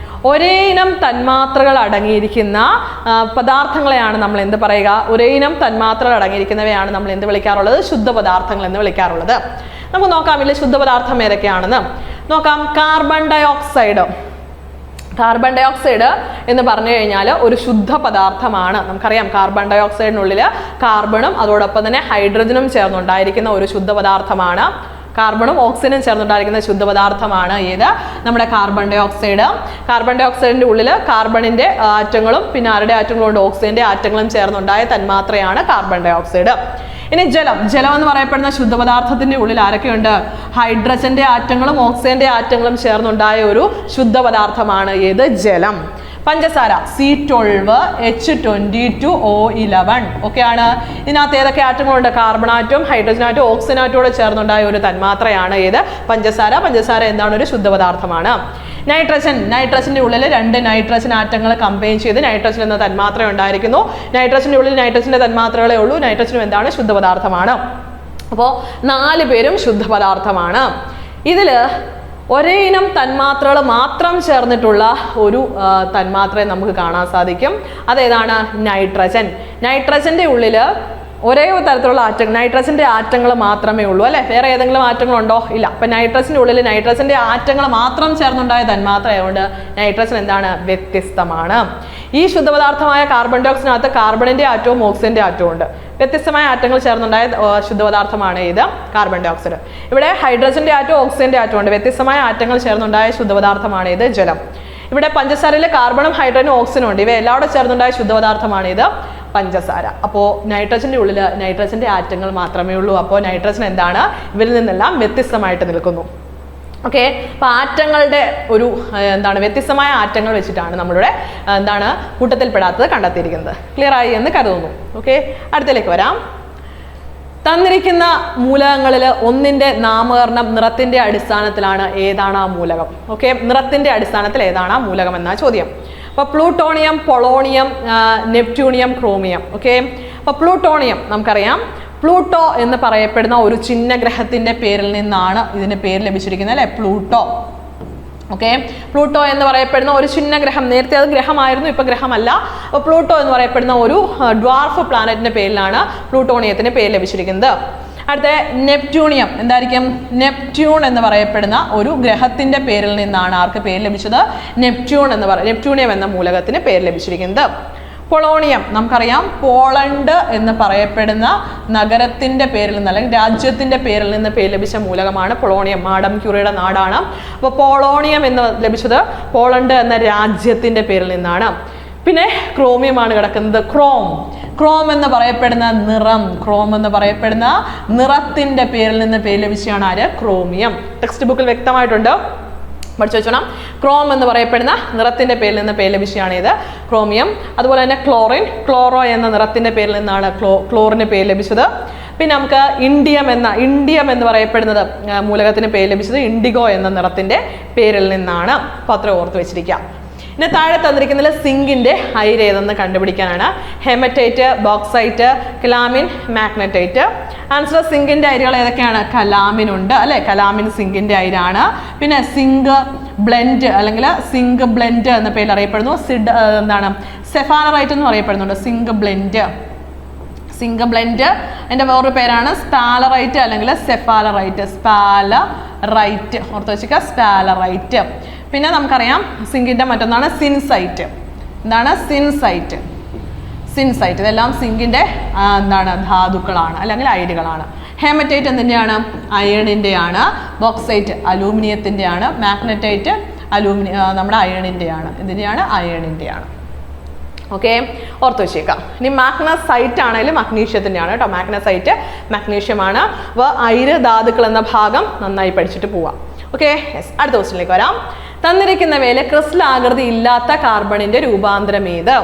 ഒരേ ഇനം തന്മാത്രകൾ അടങ്ങിയിരിക്കുന്ന പദാർത്ഥങ്ങളെയാണ് നമ്മൾ എന്ത് പറയുക? ഒരേ ഇനം തന്മാത്രകൾ അടങ്ങിയിരിക്കുന്നവയാണ് നമ്മൾ എന്ത് വിളിക്കാറുള്ളത്? ശുദ്ധപദാർത്ഥങ്ങൾ എന്ന് വിളിക്കാറുള്ളത്. നമുക്ക് നോക്കാം ഇതിൽ ശുദ്ധപദാർത്ഥം ഏതൊക്കെയാണെന്ന് നോക്കാം. കാർബൺ ഡൈ ഓക്സൈഡ് എന്ന് പറഞ്ഞു കഴിഞ്ഞാൽ ഒരു ശുദ്ധ പദാർത്ഥമാണ്. നമുക്കറിയാം കാർബൺ ഡൈ ഓക്സൈഡിനുള്ളിൽ കാർബണും അതോടൊപ്പം തന്നെ ഹൈഡ്രജനും ചേർന്നുണ്ടായിരിക്കുന്ന ഒരു ശുദ്ധ പദാർത്ഥമാണ്. കാർബണും ഓക്സിജനും ചേർന്നുണ്ടായിരിക്കുന്ന ശുദ്ധപദാർത്ഥമാണ് ഏത്? നമ്മുടെ കാർബൺ ഡൈ ഓക്സൈഡ്. കാർബൺ ഡൈ ഓക്സൈഡിന്റെ ഉള്ളിൽ കാർബണിന്റെ ആറ്റങ്ങളും പിന്നെ ആരുടെ ആറ്റങ്ങളും ഉണ്ട്? ഓക്സിജന്റെ ആറ്റങ്ങളും ചേർന്നുണ്ടായ തന്മാത്രയാണ് കാർബൺ ഡൈ ഓക്സൈഡ്. ഇനി ജലം എന്ന് പറയപ്പെടുന്ന ശുദ്ധപദാർത്ഥത്തിന്റെ ഉള്ളിൽ ആരൊക്കെയുണ്ട്? ഹൈഡ്രജന്റെ ആറ്റങ്ങളും ഓക്സിജന്റെ ആറ്റങ്ങളും ചേർന്നുണ്ടായ ഒരു ശുദ്ധപദാർത്ഥമാണ് ഏത്? ജലം. പഞ്ചസാര C12, H22O11 ഒക്കെയാണ്. ഇതിനകത്ത് ഏതൊക്കെ ആറ്റങ്ങളുണ്ട്? കാർബൺ ആറ്റവും ഹൈഡ്രജൻ ആറ്റവും ഓക്സിജൻ ആറ്റവും ചേർന്നുണ്ടായ ഒരു തന്മാത്രയാണ് ഏത്? പഞ്ചസാര. പഞ്ചസാര എന്താണ്? ഒരു ശുദ്ധപദാർത്ഥമാണ്. നൈട്രജന്റെ ഉള്ളിൽ 2 നൈട്രജൻ ആറ്റങ്ങൾ കമ്പൈൻ ചെയ്ത് നൈട്രജൻ എന്ന തന്മാത്ര ഉണ്ടായിരിക്കുന്നു. നൈട്രജന്റെ ഉള്ളിൽ നൈട്രജന്റെ തന്മാത്രകളെ ഉള്ളൂ. നൈട്രജനും എന്താണ്? ശുദ്ധപദാർത്ഥമാണ്. അപ്പോൾ 4 പേരും ശുദ്ധപദാർത്ഥമാണ്. ഇതിൽ ഒരേ ഇനം തന്മാത്രകൾ മാത്രം ചേർന്നിട്ടുള്ള ഒരു തന്മാത്രയെ നമുക്ക് കാണാൻ സാധിക്കും. അതേതാണ്? നൈട്രജന്റെ ഉള്ളിൽ ഒരേ തരത്തിലുള്ള നൈട്രജന്റെ ആറ്റങ്ങൾ മാത്രമേ ഉള്ളൂ അല്ലെ? വേറെ ഏതെങ്കിലും ആറ്റങ്ങളുണ്ടോ? ഇല്ല. അപ്പൊ നൈട്രജന്റെ ഉള്ളിൽ നൈട്രജന്റെ ആറ്റങ്ങൾ മാത്രം ചേർന്നുണ്ടായ തന്മാത്ര ആയതുകൊണ്ട് നൈട്രജൻ എന്താണ്? വ്യത്യസ്തമാണ്. ഈ ശുദ്ധപദാർത്ഥമായ കാർബൺ ഡൈ ഓക്സൈഡിനകത്ത് കാർബണിന്റെ ആറ്റവും ഓക്സിജന്റെ ആറ്റവും ഉണ്ട്. വ്യത്യസ്തമായ ആറ്റങ്ങൾ ചേർന്നുണ്ടായ ശുദ്ധപദാർത്ഥമാണ് ഇത് കാർബൺ ഡൈ ഓക്സൈഡ്. ഇവിടെ ഹൈഡ്രജന്റെ ആറ്റവും ഓക്സിജന്റെ ആറ്റവും ഉണ്ട്. വ്യത്യസ്തമായ ആറ്റങ്ങൾ ചേർന്നുണ്ടായ ശുദ്ധപദാർത്ഥമാണ് ഇത് ജലം. ഇവിടെ പഞ്ചസാരയിൽ കാർബണും ഹൈഡ്രജനും ഓക്സിജനും ഉണ്ട്. ഇവ എല്ലാവരും ചേർന്നുണ്ടായ ശുദ്ധപദാർത്ഥമാണ് ഇത് പഞ്ചസാര. അപ്പോൾ നൈട്രജന്റെ ഉള്ളിൽ നൈട്രജന്റെ ആറ്റങ്ങൾ മാത്രമേ ഉള്ളൂ. അപ്പോൾ നൈട്രജൻ എന്താണ്? ഇവരിൽ നിന്നെല്ലാം വ്യത്യസ്തമായിട്ട് നിൽക്കുന്നു. ഓക്കെ. അപ്പോൾ ആറ്റങ്ങളുടെ ഒരു എന്താണ് വ്യത്യസ്തമായ ആറ്റങ്ങൾ വെച്ചിട്ടാണ് നമ്മളുടെ എന്താണ് കൂട്ടത്തിൽപ്പെടാത്തത് കണ്ടെത്തിയിരിക്കുന്നത്. ക്ലിയർ ആയി എന്ന് കരുതുന്നു. ഓക്കെ, അടുത്തേക്ക് വരാം. തന്നിരിക്കുന്ന മൂലകങ്ങളിൽ ഒന്നിൻ്റെ നാമകരണം നിറത്തിൻ്റെ അടിസ്ഥാനത്തിലാണ്. ഏതാണ് ആ മൂലകം? ഓക്കെ, നിറത്തിൻ്റെ അടിസ്ഥാനത്തിൽ ഏതാണ് ആ മൂലകം എന്നാ ചോദ്യം. അപ്പോൾ plutonium, polonium, neptunium, chromium. Okay, അപ്പോൾ പ്ലൂട്ടോണിയം നമുക്കറിയാം, പ്ലൂട്ടോ എന്ന് പറയപ്പെടുന്ന ഒരു ചിഹ്നഗ്രഹത്തിൻ്റെ പേരിൽ നിന്നാണ് ഇതിന് പേര് ലഭിച്ചിരിക്കുന്നത് അല്ലേ, പ്ലൂട്ടോ. ഓക്കെ, പ്ലൂട്ടോ എന്ന് പറയപ്പെടുന്ന ഒരു ചിഹ്നഗ്രഹം, നേരത്തെ അത് ഗ്രഹമായിരുന്നു, ഇപ്പോൾ ഗ്രഹമല്ല. അപ്പോൾ പ്ലൂട്ടോ എന്ന് പറയപ്പെടുന്ന ഒരു ഡ്വാർഫ് പ്ലാനറ്റിൻ്റെ പേരിലാണ് പ്ലൂട്ടോണിയത്തിന് പേര് ലഭിച്ചിരിക്കുന്നത്. അടുത്ത നെപ്റ്റ്യൂണിയം എന്തായിരിക്കും? നെപ്റ്റ്യൂൺ എന്ന് പറയപ്പെടുന്ന ഒരു ഗ്രഹത്തിൻ്റെ പേരിൽ നിന്നാണ് ആർക്ക് പേര് ലഭിച്ചത്? നെപ്റ്റ്യൂണിയം എന്ന മൂലകത്തിന് പേര് ലഭിച്ചിരിക്കുന്നത്. പൊളോണിയം നമുക്കറിയാം, പോളണ്ട് എന്ന് പറയപ്പെടുന്ന നഗരത്തിൻ്റെ പേരിൽ നിന്ന് അല്ലെങ്കിൽ രാജ്യത്തിൻ്റെ പേരിൽ നിന്ന് പേര് ലഭിച്ച മൂലകമാണ് പൊളോണിയം. മാഡം ക്യൂറിയുടെ നാടാണ്. അപ്പോൾ പോളോണിയം എന്ന് ലഭിച്ചത് പോളണ്ട് എന്ന രാജ്യത്തിൻ്റെ പേരിൽ നിന്നാണ്. പിന്നെ ക്രോമിയമാണ് കിടക്കുന്നത്. ക്രോം എന്ന് പറയപ്പെടുന്ന നിറത്തിൻ്റെ പേരിൽ നിന്ന് പേര് ലഭിച്ചതാണ് ആര്? ക്രോമിയം. ടെക്സ്റ്റ് ബുക്കിൽ വ്യക്തമായിട്ടുണ്ട്, പഠിച്ചു വെച്ചോണം. ക്രോം എന്ന് പറയപ്പെടുന്ന നിറത്തിൻ്റെ പേരിൽ നിന്ന് പേര് ലഭിച്ചതാണ് ഇത് ക്രോമിയം. അതുപോലെ തന്നെ ക്ലോറോ എന്ന നിറത്തിൻ്റെ പേരിൽ നിന്നാണ് ക്ലോറിന് പേര് ലഭിച്ചത്. പിന്നെ നമുക്ക് ഇൻഡിയം എന്ന് പറയപ്പെടുന്നത് മൂലകത്തിന് പേര് ലഭിച്ചത് ഇൻഡിഗോ എന്ന നിറത്തിൻ്റെ പേരിൽ നിന്നാണ്. അപ്പോൾ അത്ര ഓർത്ത് വെച്ചിരിക്കാം. ഇനി താഴെ തന്നിരിക്കുന്നതിൽ സിങ്കിൻ്റെ അയിര് ഏതെന്ന് കണ്ടുപിടിക്കാനാണ്. Haematite, bauxite, calamine, magnetite. Answer സിങ്കിൻ്റെ അയിരുകൾ ഏതൊക്കെയാണ്? കലാമിൻ ഉണ്ട് അല്ലേ, കലാമിൻ സിങ്കിൻ്റെ അയിരാണ്. പിന്നെ സിങ്ക് ബ്ലെൻഡ് അല്ലെങ്കിൽ സിങ്ക് ബ്ലെൻഡ് എന്ന പേരിൽ അറിയപ്പെടുന്നു. സെഫാലറൈറ്റ് എന്ന് പറയപ്പെടുന്നുണ്ട്. സിങ്ക് ബ്ലെൻഡ് എൻ്റെ വേറൊരു പേരാണ് സ്പാലറൈറ്റ് അല്ലെങ്കിൽ സെഫാലറൈറ്റ്. ഓർത്ത് വെച്ചിരിക്കുക, സ്പാലറൈറ്റ്. പിന്നെ നമുക്കറിയാം സിങ്കിൻ്റെ മറ്റൊന്നാണ് സിൻസൈറ്റ്. എന്താണ് സിൻസൈറ്റ്? ഇതെല്ലാം സിങ്കിൻ്റെ ധാതുക്കളാണ് അല്ലെങ്കിൽ അയിരുകളാണ്. ഹെമറ്റൈറ്റ് എന്തിൻ്റെയാണ്? അയണിൻ്റെയാണ്. ബോക്സൈറ്റ് അലൂമിനിയത്തിൻ്റെയാണ്. മാഗ്നറ്റൈറ്റ് നമ്മുടെ അയണിൻ്റെയാണ്. ഇതിൻ്റെയാണ്? അയണിൻ്റെയാണ്. ഓക്കെ, ഓർത്ത് വെച്ചേക്കാം. ഇനി മാഗ്നസൈറ്റ് ആണെങ്കിലും മഗ്നീഷ്യത്തിൻ്റെയാണ് കേട്ടോ. മാഗ്നസൈറ്റ് മഗ്നീഷ്യമാണ്. അപ്പോൾ അയിര് ധാതുക്കൾ എന്ന ഭാഗം നന്നായി പഠിച്ചിട്ട് പോവാം. ഓക്കെ, അടുത്ത ക്വസ്റ്റ്യനിലേക്ക് വരാം. തന്നിരിക്കുന്നവയിൽ ക്രിസ്റ്റൽ ആകൃതി ഇല്ലാത്ത കാർബണിൻ്റെ രൂപാന്തരം ഏത്?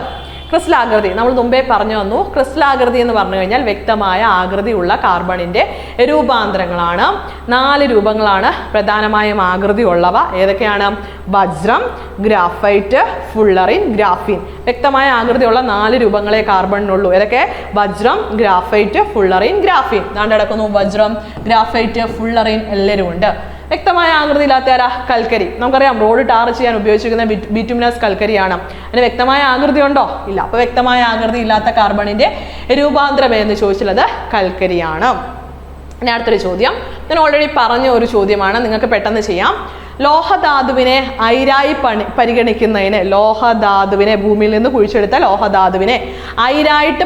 ക്രിസ്റ്റൽ ആകൃതി നമ്മൾ മുമ്പേ പറഞ്ഞു വന്നു. ക്രിസ്റ്റൽ ആകൃതി എന്ന് പറഞ്ഞു കഴിഞ്ഞാൽ വ്യക്തമായ ആകൃതിയുള്ള കാർബണിൻ്റെ രൂപാന്തരങ്ങളാണ്. 4 രൂപങ്ങളാണ് പ്രധാനമായും ആകൃതി ഉള്ളവ. ഏതൊക്കെയാണ്? വജ്രം, ഗ്രാഫൈറ്റ്, ഫുള്ളറിൻ, ഗ്രാഫീൻ. വ്യക്തമായ ആകൃതിയുള്ള 4 രൂപങ്ങളെ കാർബണിനുള്ളൂ. ഏതൊക്കെ? വജ്രം, ഗ്രാഫൈറ്റ്, ഫുള്ളറിൻ, ഗ്രാഫീൻ. ദാണ്ട് കിടക്കുന്നു വജ്രം, ഗ്രാഫൈറ്റ്, ഫുള്ളറിൻ എല്ലാവരും ഉണ്ട്. വ്യക്തമായ ആകൃതി ഇല്ലാത്ത ആരാ? കൽക്കരി. നമുക്കറിയാം റോഡ് ടാർ ചെയ്യാൻ ഉപയോഗിച്ചിരിക്കുന്ന ബിറ്റുമിനസ് കൽക്കരിയാണ്. അതിന് വ്യക്തമായ ആകൃതി ഉണ്ടോ? ഇല്ല. അപ്പോൾ വ്യക്തമായ ആകൃതി ഇല്ലാത്ത കാർബണിൻ്റെ രൂപാന്തരം എന്ന് ചോദിച്ചുള്ളത് കൽക്കരിയാണ്. ഇനി അടുത്തൊരു ചോദ്യം, ഞാൻ ഓൾറെഡി പറഞ്ഞ ഒരു ചോദ്യമാണ്, നിങ്ങൾക്ക് പെട്ടെന്ന് ചെയ്യാം. ലോഹധാതുവിനെ അയിരായി പരിഗണിക്കുന്നതിന്, ഭൂമിയിൽ നിന്ന് കുഴിച്ചെടുത്ത ലോഹധാതുവിനെ അയിരായിട്ട്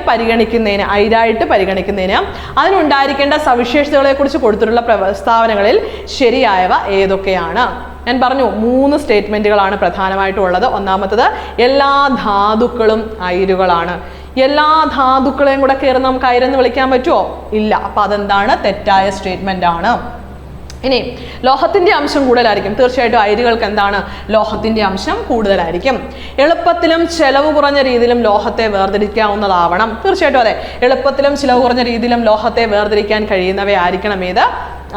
പരിഗണിക്കുന്നതിന് അതിനുണ്ടായിരിക്കേണ്ട സവിശേഷതകളെ കുറിച്ച് കൊടുത്തിട്ടുള്ള പ്രസ്താവനകളിൽ ശരിയായവ ഏതൊക്കെയാണ്? ഞാൻ പറഞ്ഞു 3 സ്റ്റേറ്റ്മെന്റുകളാണ് പ്രധാനമായിട്ടും ഉള്ളത്. ഒന്നാമത്തത് എല്ലാ ധാതുക്കളും അയിരുകളാണ്. എല്ലാ ധാതുക്കളെയും കൂടെ കയറി നമുക്ക് അയിരെന്ന് വിളിക്കാൻ പറ്റുമോ? ഇല്ല. അപ്പൊ അതെന്താണ്? തെറ്റായ സ്റ്റേറ്റ്മെന്റ് ആണ്. ഇനി ലോഹത്തിന്റെ അംശം കൂടുതലായിരിക്കും. തീർച്ചയായിട്ടും അയിരുകൾക്ക് എന്താണ്? ലോഹത്തിന്റെ അംശം കൂടുതലായിരിക്കും. എളുപ്പത്തിലും ചെലവ് കുറഞ്ഞ രീതിയിലും ലോഹത്തെ വേർതിരിക്കാവുന്നതാവണം. തീർച്ചയായിട്ടും അതെ, എളുപ്പത്തിലും ചിലവ് കുറഞ്ഞ രീതിയിലും ലോഹത്തെ വേർതിരിക്കാൻ കഴിയുന്നവയായിരിക്കണം ഏത്?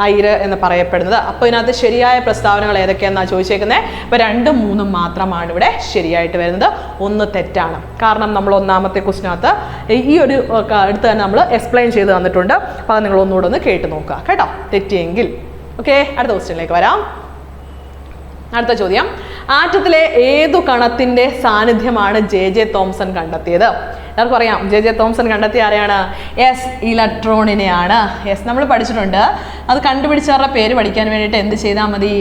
അയിര് എന്ന് പറയപ്പെടുന്നത്. അപ്പോൾ ഇതിനകത്ത് ശരിയായ പ്രസ്താവനകൾ ഏതൊക്കെയാണെന്നാണ് ചോദിച്ചേക്കുന്നത്. അപ്പോൾ 2ഉം 3ഉം മാത്രമാണ് ഇവിടെ ശരിയായിട്ട് വരുന്നത്. 1 തെറ്റാണ്. കാരണം നമ്മൾ ഒന്നാമത്തെ ക്വസ്റ്റിനകത്ത് ഈ ഒരു അടുത്ത് തന്നെ നമ്മൾ എക്സ്പ്ലെയിൻ ചെയ്ത് തന്നിട്ടുണ്ട്. അപ്പോൾ അത് നിങ്ങൾ ഒന്നുകൂടെ ഒന്ന് കേട്ട് നോക്കുക കേട്ടോ, തെറ്റിയെങ്കിൽ. ഓക്കെ, അടുത്ത ക്വസ്റ്റ്യനിലേക്ക് വരാം. അടുത്ത ചോദ്യം, ആറ്റത്തിലെ ഏതു കണത്തിന്റെ സാന്നിധ്യമാണ് ജെ തോംസൺ കണ്ടെത്തിയത്? എല്ലാവർക്കും അറിയാം ജെ തോംസൺ കണ്ടെത്തിയ ആരെയാണ്? ഇലക്ട്രോണിനെയാണ്. നമ്മൾ പഠിച്ചിട്ടുണ്ട്. അത് കണ്ടുപിടിച്ചവരുടെ പേര് പഠിക്കാൻ വേണ്ടിയിട്ട് എന്ത് ചെയ്താൽ മതി?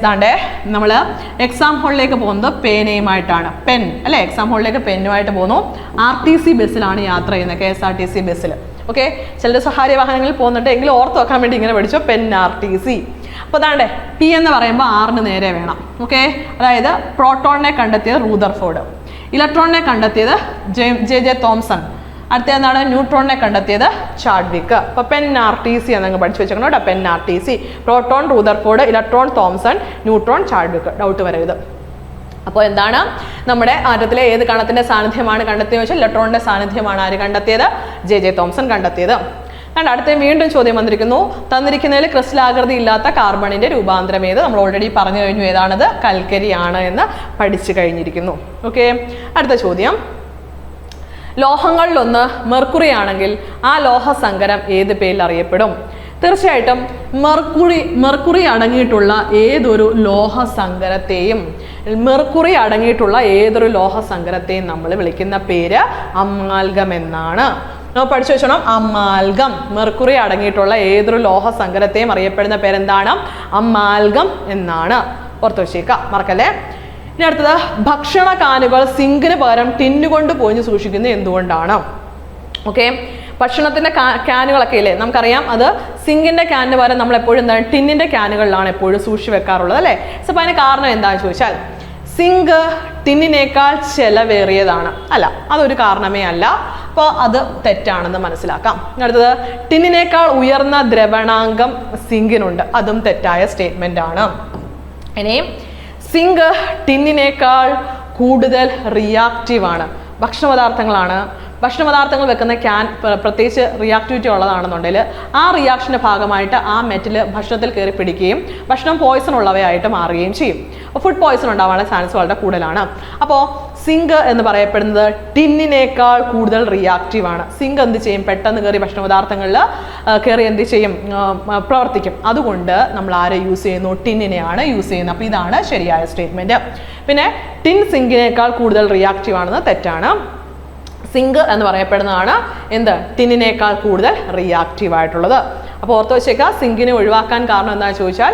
ദാണ്ടേ നമ്മൾ എക്സാം ഹോളിലേക്ക് പോകുന്നത് പേനയുമായിട്ടാണ്. പെൻ അല്ലേ? എക്സാം ഹോളിലേക്ക് പെന്നുമായിട്ട് പോകുന്നു. RTC ബസ്സിലാണ് യാത്ര ചെയ്യുന്നത്, KSRTC ബസ്സിൽ. ഓക്കെ, ചിലർ സ്വകാര്യ വാഹനങ്ങളിൽ പോകുന്നുണ്ട്, എങ്കിലും ഓർത്ത് വെക്കാൻ വേണ്ടി ഇങ്ങനെ പഠിച്ചോ, പെൻ RTC. അപ്പോൾ അതാണ്ടേ P എന്ന് പറയുമ്പോൾ Rന് നേരെ വേണം. ഓക്കെ, അതായത് പ്രോട്ടോണിനെ കണ്ടെത്തിയത് റൂദർഫോർഡ്, ഇലക്ട്രോണിനെ കണ്ടെത്തിയത് ജെ തോംസൺ, അടുത്ത എന്താണ്? ന്യൂട്രോണിനെ കണ്ടെത്തിയത് ചാഡ്വിക്ക്. അപ്പോൾ പെൻ-RTC എന്നങ്ങ് പഠിച്ചു വെച്ചേക്കണം കേട്ടോ. പെൻ-RTC, proton Rutherford, electron Thomson, neutron Chadwick. Doubt വരരുത്. അപ്പോൾ എന്താണ് നമ്മുടെ ആറ്റത്തിലെ ഏത് കണത്തിന്റെ സാന്നിധ്യമാണ് കണ്ടെത്തിയെന്ന് വെച്ചാൽ ഇലക്ട്രോണിന്റെ സാന്നിധ്യമാണ് ആര് കണ്ടെത്തിയത്? J.J. തോംസൺ കണ്ടെത്തിയത്. അടുത്ത വീണ്ടും ചോദ്യം വന്നിരിക്കുന്നു. തന്നിരിക്കുന്നതിൽ ക്രിസ്റ്റലാകൃതി ഇല്ലാത്ത കാർബണിന്റെ രൂപാന്തരം ഏത്? നമ്മൾ ഓൾറെഡി പറഞ്ഞു കഴിഞ്ഞു ഏതാണത്? കൽക്കരിയാണ് എന്ന് പഠിച്ചു കഴിഞ്ഞിരിക്കുന്നു. ഓക്കെ, അടുത്ത ചോദ്യം. ലോഹങ്ങളിലൊന്ന് മെർക്കുറി ആണെങ്കിൽ ആ ലോഹസങ്കരം ഏത് പേരിൽ അറിയപ്പെടും? തീർച്ചയായിട്ടും മെർക്കുറി അടങ്ങിയിട്ടുള്ള ഏതൊരു ലോഹസങ്കരത്തെയും നമ്മൾ വിളിക്കുന്ന പേര് അമാൽഗം എന്നാണ്. നമ്മൾ പഠിച്ചു വെച്ചോണം, അമാൽഗം. മെർക്കുറി അടങ്ങിയിട്ടുള്ള ഏതൊരു ലോഹസങ്കരത്തെയും അറിയപ്പെടുന്ന പേരെന്താണ്? അമാൽഗം എന്നാണ്. ഓർത്ത് വെച്ചേക്കാം, മറക്കല്ലേ. ഇനി അടുത്തത്, ഭക്ഷണ കാനുകൾ സിങ്കിന് പകരം ടിന്നുകൊണ്ട് പൊതിഞ്ഞ് സൂക്ഷിക്കുന്നത് എന്തുകൊണ്ടാണ്? ഓക്കെ, ഭക്ഷണത്തിന്റെ ക്യാനുകളൊക്കെ ഇല്ലേ, നമുക്കറിയാം അത് സിങ്കിന്റെ ക്യാനിന് പകരം നമ്മൾ എപ്പോഴും എന്താണ് ടിന്നിന്റെ ക്യാനുകളിലാണ് എപ്പോഴും സൂക്ഷിച്ച് വെക്കാറുള്ളത് അല്ലേ. സോ അപ്പോൾ അതിന് കാരണം എന്താണെന്ന് ചോദിച്ചാൽ സിങ്ക് ടിന്നിനേക്കാൾ ചെലവേറിയതാണ്. അല്ല, അതൊരു കാരണമേ അല്ല. അപ്പോൾ അത് തെറ്റാണെന്ന് മനസ്സിലാക്കാം. അടുത്തത്, ടിന്നിനേക്കാൾ ഉയർന്ന ദ്രവണാങ്കം സിങ്കിനുണ്ട്. അതും തെറ്റായ സ്റ്റേറ്റ്മെന്റ് ആണ്. ഇനിയും സിങ്ക് ടിന്നിനേക്കാൾ കൂടുതൽ റിയാക്റ്റീവ് ആണ്. ഭക്ഷണപദാർത്ഥങ്ങൾ വെക്കുന്ന ക്യാൻ പ്രത്യേകിച്ച് റിയാക്ടിവിറ്റി ഉള്ളതാണെന്നുണ്ടെങ്കിൽ ആ റിയാക്ഷൻ്റെ ഭാഗമായിട്ട് ആ മെറ്റൽ ഭക്ഷണത്തിൽ കയറി പിടിക്കുകയും ഭക്ഷണം പോയ്സൺ ഉള്ളവയായിട്ട് മാറുകയും ചെയ്യും. അപ്പോൾ ഫുഡ് പോയ്സൺ ഉണ്ടാവാനുള്ള ചാൻസ് വളരെ കൂടുതലാണ്. അപ്പോൾ സിങ്ക് എന്ന് പറയപ്പെടുന്നത് ടിന്നിനേക്കാൾ കൂടുതൽ റിയാക്റ്റീവ് ആണ്. സിങ്ക് എന്ത് ചെയ്യും? പെട്ടെന്ന് കയറി ഭക്ഷണപദാർത്ഥങ്ങളിൽ കയറി എന്ത് ചെയ്യും? പ്രവർത്തിക്കും. അതുകൊണ്ട് നമ്മൾ ആരെ യൂസ് ചെയ്യുന്നു? ടിന്നിനെയാണ് യൂസ് ചെയ്യുന്നത്. അപ്പോൾ ഇതാണ് ശരിയായ സ്റ്റേറ്റ്മെന്റ്. പിന്നെ ടിൻ സിങ്കിനേക്കാൾ കൂടുതൽ റിയാക്റ്റീവ് ആണെന്ന് തെറ്റാണ്. സിങ്ക് എന്ന് പറയപ്പെടുന്നതാണ് എന്ത്? ടിന്നിനേക്കാൾ കൂടുതൽ റിയാക്റ്റീവ് ആയിട്ടുള്ളത്. അപ്പോൾ ഓർത്ത് വെച്ചേക്കുക, സിങ്കിനെ ഒഴിവാക്കാൻ കാരണം എന്താണെന്ന് ചോദിച്ചാൽ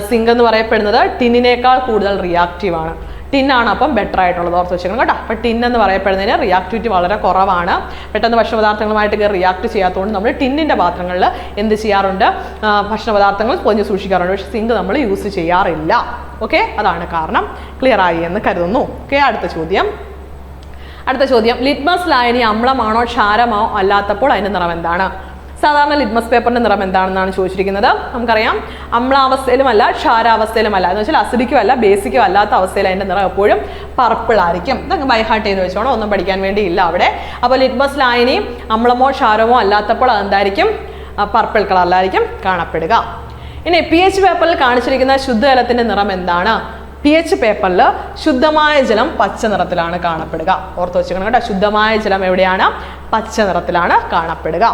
സിങ്ക് എന്ന് പറയപ്പെടുന്നത് ടിന്നിനേക്കാൾ കൂടുതൽ റിയാക്റ്റീവ് ആണ്. ടിന്നാണ് അപ്പം ബെറ്റർ ആയിട്ടുള്ളത്. ഓർത്ത് വെച്ചേക്കണം കേട്ടോ. അപ്പോൾ ടിൻ എന്ന് പറയപ്പെടുന്നതിന് റിയാക്ടിവിറ്റി വളരെ കുറവാണ്. പെട്ടെന്ന് ഭക്ഷണപദാർത്ഥങ്ങളുമായിട്ട് റിയാക്ട് ചെയ്യാത്തതുകൊണ്ട് നമ്മൾ ടിന്നിൻ്റെ പാത്രങ്ങളിൽ എന്ത് ചെയ്യാറുണ്ട്? ഭക്ഷണപദാർത്ഥങ്ങൾ പൊതിഞ്ഞ് സൂക്ഷിക്കാറുണ്ട്. പക്ഷേ സിങ്ക് നമ്മൾ യൂസ് ചെയ്യാറില്ല. ഓക്കെ, അതാണ് കാരണം. ക്ലിയർ ആയി എന്ന് കരുതുന്നു. ഓക്കെ, അടുത്ത ചോദ്യം. ലിറ്റ്മസ് ലായനി അമ്ലമാണോ ക്ഷാരമാണോ അല്ലാത്തപ്പോൾ അതിൻ്റെ നിറം എന്താണ്? സാധാരണ ലിറ്റ്മസ് പേപ്പറിന്റെ നിറം എന്താണെന്നാണ് ചോദിച്ചിരിക്കുന്നത്. നമുക്കറിയാം അമ്ലാവസ്ഥയിലുമല്ല ക്ഷാരാവസ്ഥയിലുമല്ല എന്ന് വെച്ചാൽ അസിഡിക്കും അല്ല ബേസിക്കും അല്ലാത്ത അവസ്ഥയിൽ അതിൻ്റെ നിറം എപ്പോഴും പർപ്പിൾ ആയിരിക്കും. ഇതൊക്കെ ബൈഹാർട്ട് ചെയ്ത് വെച്ചോണം, ഒന്നും പഠിക്കാൻ വേണ്ടിയില്ല അവിടെ. അപ്പോൾ ലിറ്റ്മസ് ലായനി അമ്ലമോ ക്ഷാരമോ അല്ലാത്തപ്പോൾ അതെന്തായിരിക്കും? പർപ്പിൾ കളറിലായിരിക്കും കാണപ്പെടുക. ഇനി pH പേപ്പറിൽ കാണിച്ചിരിക്കുന്ന ശുദ്ധജലത്തിന്റെ നിറം എന്താണ്? pH പേപ്പറിൽ ശുദ്ധമായ ജലം പച്ച നിറത്തിലാണ് കാണപ്പെടുക. ഓർത്ത് വെച്ചേക്കണം കേട്ടോ, ശുദ്ധമായ ജലം എവിടെയാണ്? പച്ച നിറത്തിലാണ് കാണപ്പെടുക.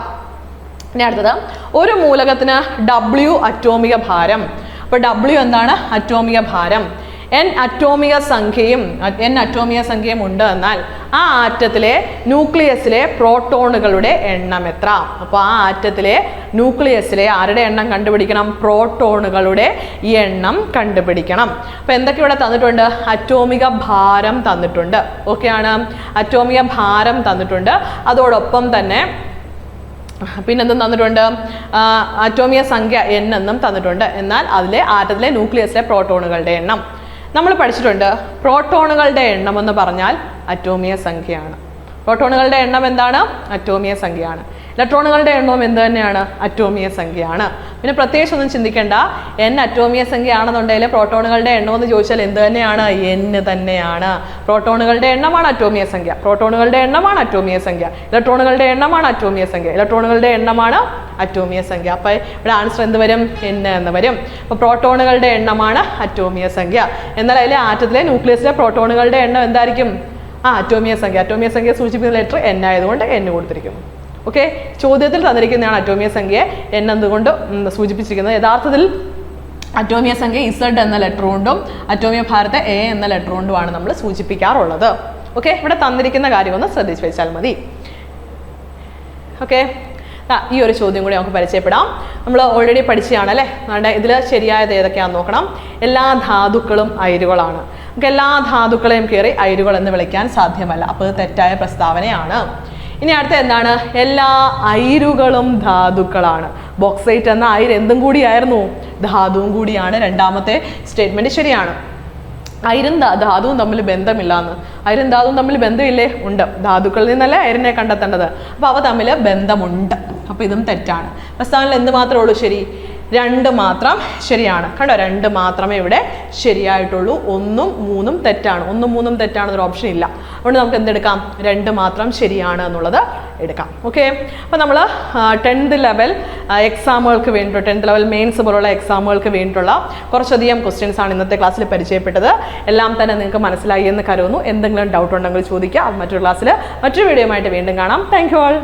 ഇനി അടുത്തത്, ഒരു മൂലകത്തിന് W അറ്റോമിക ഭാരം. അപ്പോൾ W എന്താണ്? അറ്റോമിക ഭാരം. N അറ്റോമിക സംഖ്യയും ഉണ്ട് എന്നാൽ ആ ആറ്റത്തിലെ ന്യൂക്ലിയസിലെ പ്രോട്ടോണുകളുടെ എണ്ണം എത്ര? അപ്പോൾ ആ ആറ്റത്തിലെ ന്യൂക്ലിയസിലെ ആരുടെ എണ്ണം കണ്ടുപിടിക്കണം? പ്രോട്ടോണുകളുടെ എണ്ണം കണ്ടുപിടിക്കണം. അപ്പോൾ എന്തൊക്കെ ഇവിടെ തന്നിട്ടുണ്ട്? അറ്റോമിക ഭാരം തന്നിട്ടുണ്ട്. ഓക്കെയാണ്, അറ്റോമിക ഭാരം തന്നിട്ടുണ്ട്. അതോടൊപ്പം തന്നെ പിന്നെന്തും തന്നിട്ടുണ്ട്? അറ്റോമിക സംഖ്യ N എന്നും തന്നിട്ടുണ്ട്. എന്നാൽ അതിലെ ആറ്റത്തിലെ ന്യൂക്ലിയസിലെ പ്രോട്ടോണുകളുടെ എണ്ണം നമ്മൾ പഠിച്ചിട്ടുണ്ട്. പ്രോട്ടോണുകളുടെ എണ്ണം എന്ന് പറഞ്ഞാൽ അറ്റോമിക സംഖ്യയാണ്. പ്രോട്ടോണുകളുടെ എണ്ണം എന്താണ്? അറ്റോമിക സംഖ്യയാണ്. ഇലക്ട്രോണുകളുടെ എണ്ണവും എന്ത് തന്നെയാണ്? അറ്റോമിക സംഖ്യയാണ്. പിന്നെ പ്രത്യേകിച്ച് ഒന്നും ചിന്തിക്കേണ്ട. N അറ്റോമിക സംഖ്യ ആണെന്നുണ്ടെങ്കിൽ പ്രോട്ടോണുകളുടെ എണ്ണം എന്ന് ചോദിച്ചാൽ എന്ത് തന്നെയാണ്? N തന്നെയാണ്. പ്രോട്ടോണുകളുടെ എണ്ണമാണ് അറ്റോമിക സംഖ്യ, പ്രോട്ടോണുകളുടെ എണ്ണമാണ് അറ്റോമിക സംഖ്യ. ഇലക്ട്രോണുകളുടെ എണ്ണമാണ് അറ്റോമിക സംഖ്യ, ഇലക്ട്രോണുകളുടെ എണ്ണമാണ് അറ്റോമിക സംഖ്യ. അപ്പോൾ ഇവിടെ ആൻസർ എന്ത് വരും? N എന്ന് വരും. അപ്പോൾ പ്രോട്ടോണുകളുടെ എണ്ണമാണ് അറ്റോമിക സംഖ്യ. എന്നാൽ അതിലെ ആറ്റത്തിലെ ന്യൂക്ലിയസിലെ പ്രോട്ടോണുകളുടെ എണ്ണം എന്തായിരിക്കും? അറ്റോമിക സംഖ്യ. അറ്റോമിക സംഖ്യ സൂചിപ്പിക്കുന്ന ലെറ്റർ N ആയതുകൊണ്ട് N കൊടുത്തിരിക്കുന്നു. ഓക്കെ, ചോദ്യത്തിൽ തന്നിരിക്കുന്നതാണ് അറ്റോമിക സംഖ്യയെ N എന്തുകൊണ്ട് സൂചിപ്പിച്ചിരിക്കുന്നത്. യഥാർത്ഥത്തിൽ അറ്റോമിക സംഖ്യ Z എന്ന ലെറ്റർ കൊണ്ടും അറ്റോമിക ഭാരത്തെ A എന്ന ലെറ്റർ കൊണ്ടുമാണ് നമ്മൾ സൂചിപ്പിക്കാറുള്ളത്. ഓക്കെ, ഇവിടെ തന്നിരിക്കുന്ന കാര്യം ഒന്ന് ശ്രദ്ധിച്ച് വെച്ചാൽ മതി. ഓക്കെ, ഈ ഒരു ചോദ്യം കൂടി നമുക്ക് പരിചയപ്പെടാം. നമ്മൾ ഓൾറെഡി പഠിച്ചതാണ് അല്ലേ. ഇതിൽ ശരിയായത് ഏതൊക്കെയാണെന്ന് നോക്കണം. എല്ലാ ധാതുക്കളും അയിരുകളാണ്. നമുക്ക് എല്ലാ ധാതുക്കളെയും കയറി അയിരുകൾ എന്ന് വിളിക്കാൻ സാധ്യമല്ല. അപ്പോൾ ഇത് തെറ്റായ പ്രസ്താവനയാണ്. ഇനി അടുത്ത എന്താണ്? എല്ലാ അയിരുകളും ധാതുക്കളാണ്. ബോക്സൈറ്റ് എന്ന അയിര് എന്തും കൂടിയായിരുന്നു? ധാതുവും കൂടിയാണ്. രണ്ടാമത്തെ സ്റ്റേറ്റ്മെന്റ് ശരിയാണ്. അയരും ധാതുവും തമ്മിൽ ബന്ധമില്ലാന്ന്. അയരും ധാതുവും തമ്മിൽ ബന്ധമില്ലേ? ഉണ്ട്. ധാതുക്കളിൽ നിന്നല്ലേ അയരിനെ കണ്ടെത്തേണ്ടത്. അപ്പോൾ അവ തമ്മിൽ ബന്ധമുണ്ട്. അപ്പോൾ ഇതും തെറ്റാണ്. പ്രസ്താവനയിൽ എന്ത് മാത്രമേ ഉള്ളൂ ശരി? 2 മാത്രം ശരിയാണ്. കണ്ടോ, 2 മാത്രമേ ഇവിടെ ശരിയായിട്ടുള്ളൂ. 1ഉം 3ഉം തെറ്റാണ്. 1ഉം 3ഉം തെറ്റാണെന്നൊരു ഓപ്ഷൻ ഇല്ല. അതുകൊണ്ട് നമുക്ക് എന്തെടുക്കാം? 2 മാത്രം ശരിയാണ് എന്നുള്ളത് എടുക്കാം. ഓക്കെ, അപ്പോൾ നമ്മൾ 10th ലെവൽ എക്സാമുകൾക്ക് വേണ്ടിയിട്ട് 10th ലെവൽ മെയിൻസ് പോലുള്ള എക്സാമുകൾക്ക് വേണ്ടിയിട്ടുള്ള കുറച്ചധികം ക്വസ്റ്റ്യൻസ് ആണ് ഇന്നത്തെ ക്ലാസ്സിൽ പരിചയപ്പെട്ടത്. എല്ലാം തന്നെ നിങ്ങൾക്ക് മനസ്സിലായി എന്ന് കരുതുന്നു. എന്തെങ്കിലും ഡൗട്ട് ഉണ്ടെങ്കിൽ ചോദിക്കുക. മറ്റൊരു ക്ലാസ്സിൽ മറ്റൊരു വീഡിയോയുമായിട്ട് വീണ്ടും കാണാം. Thank you all.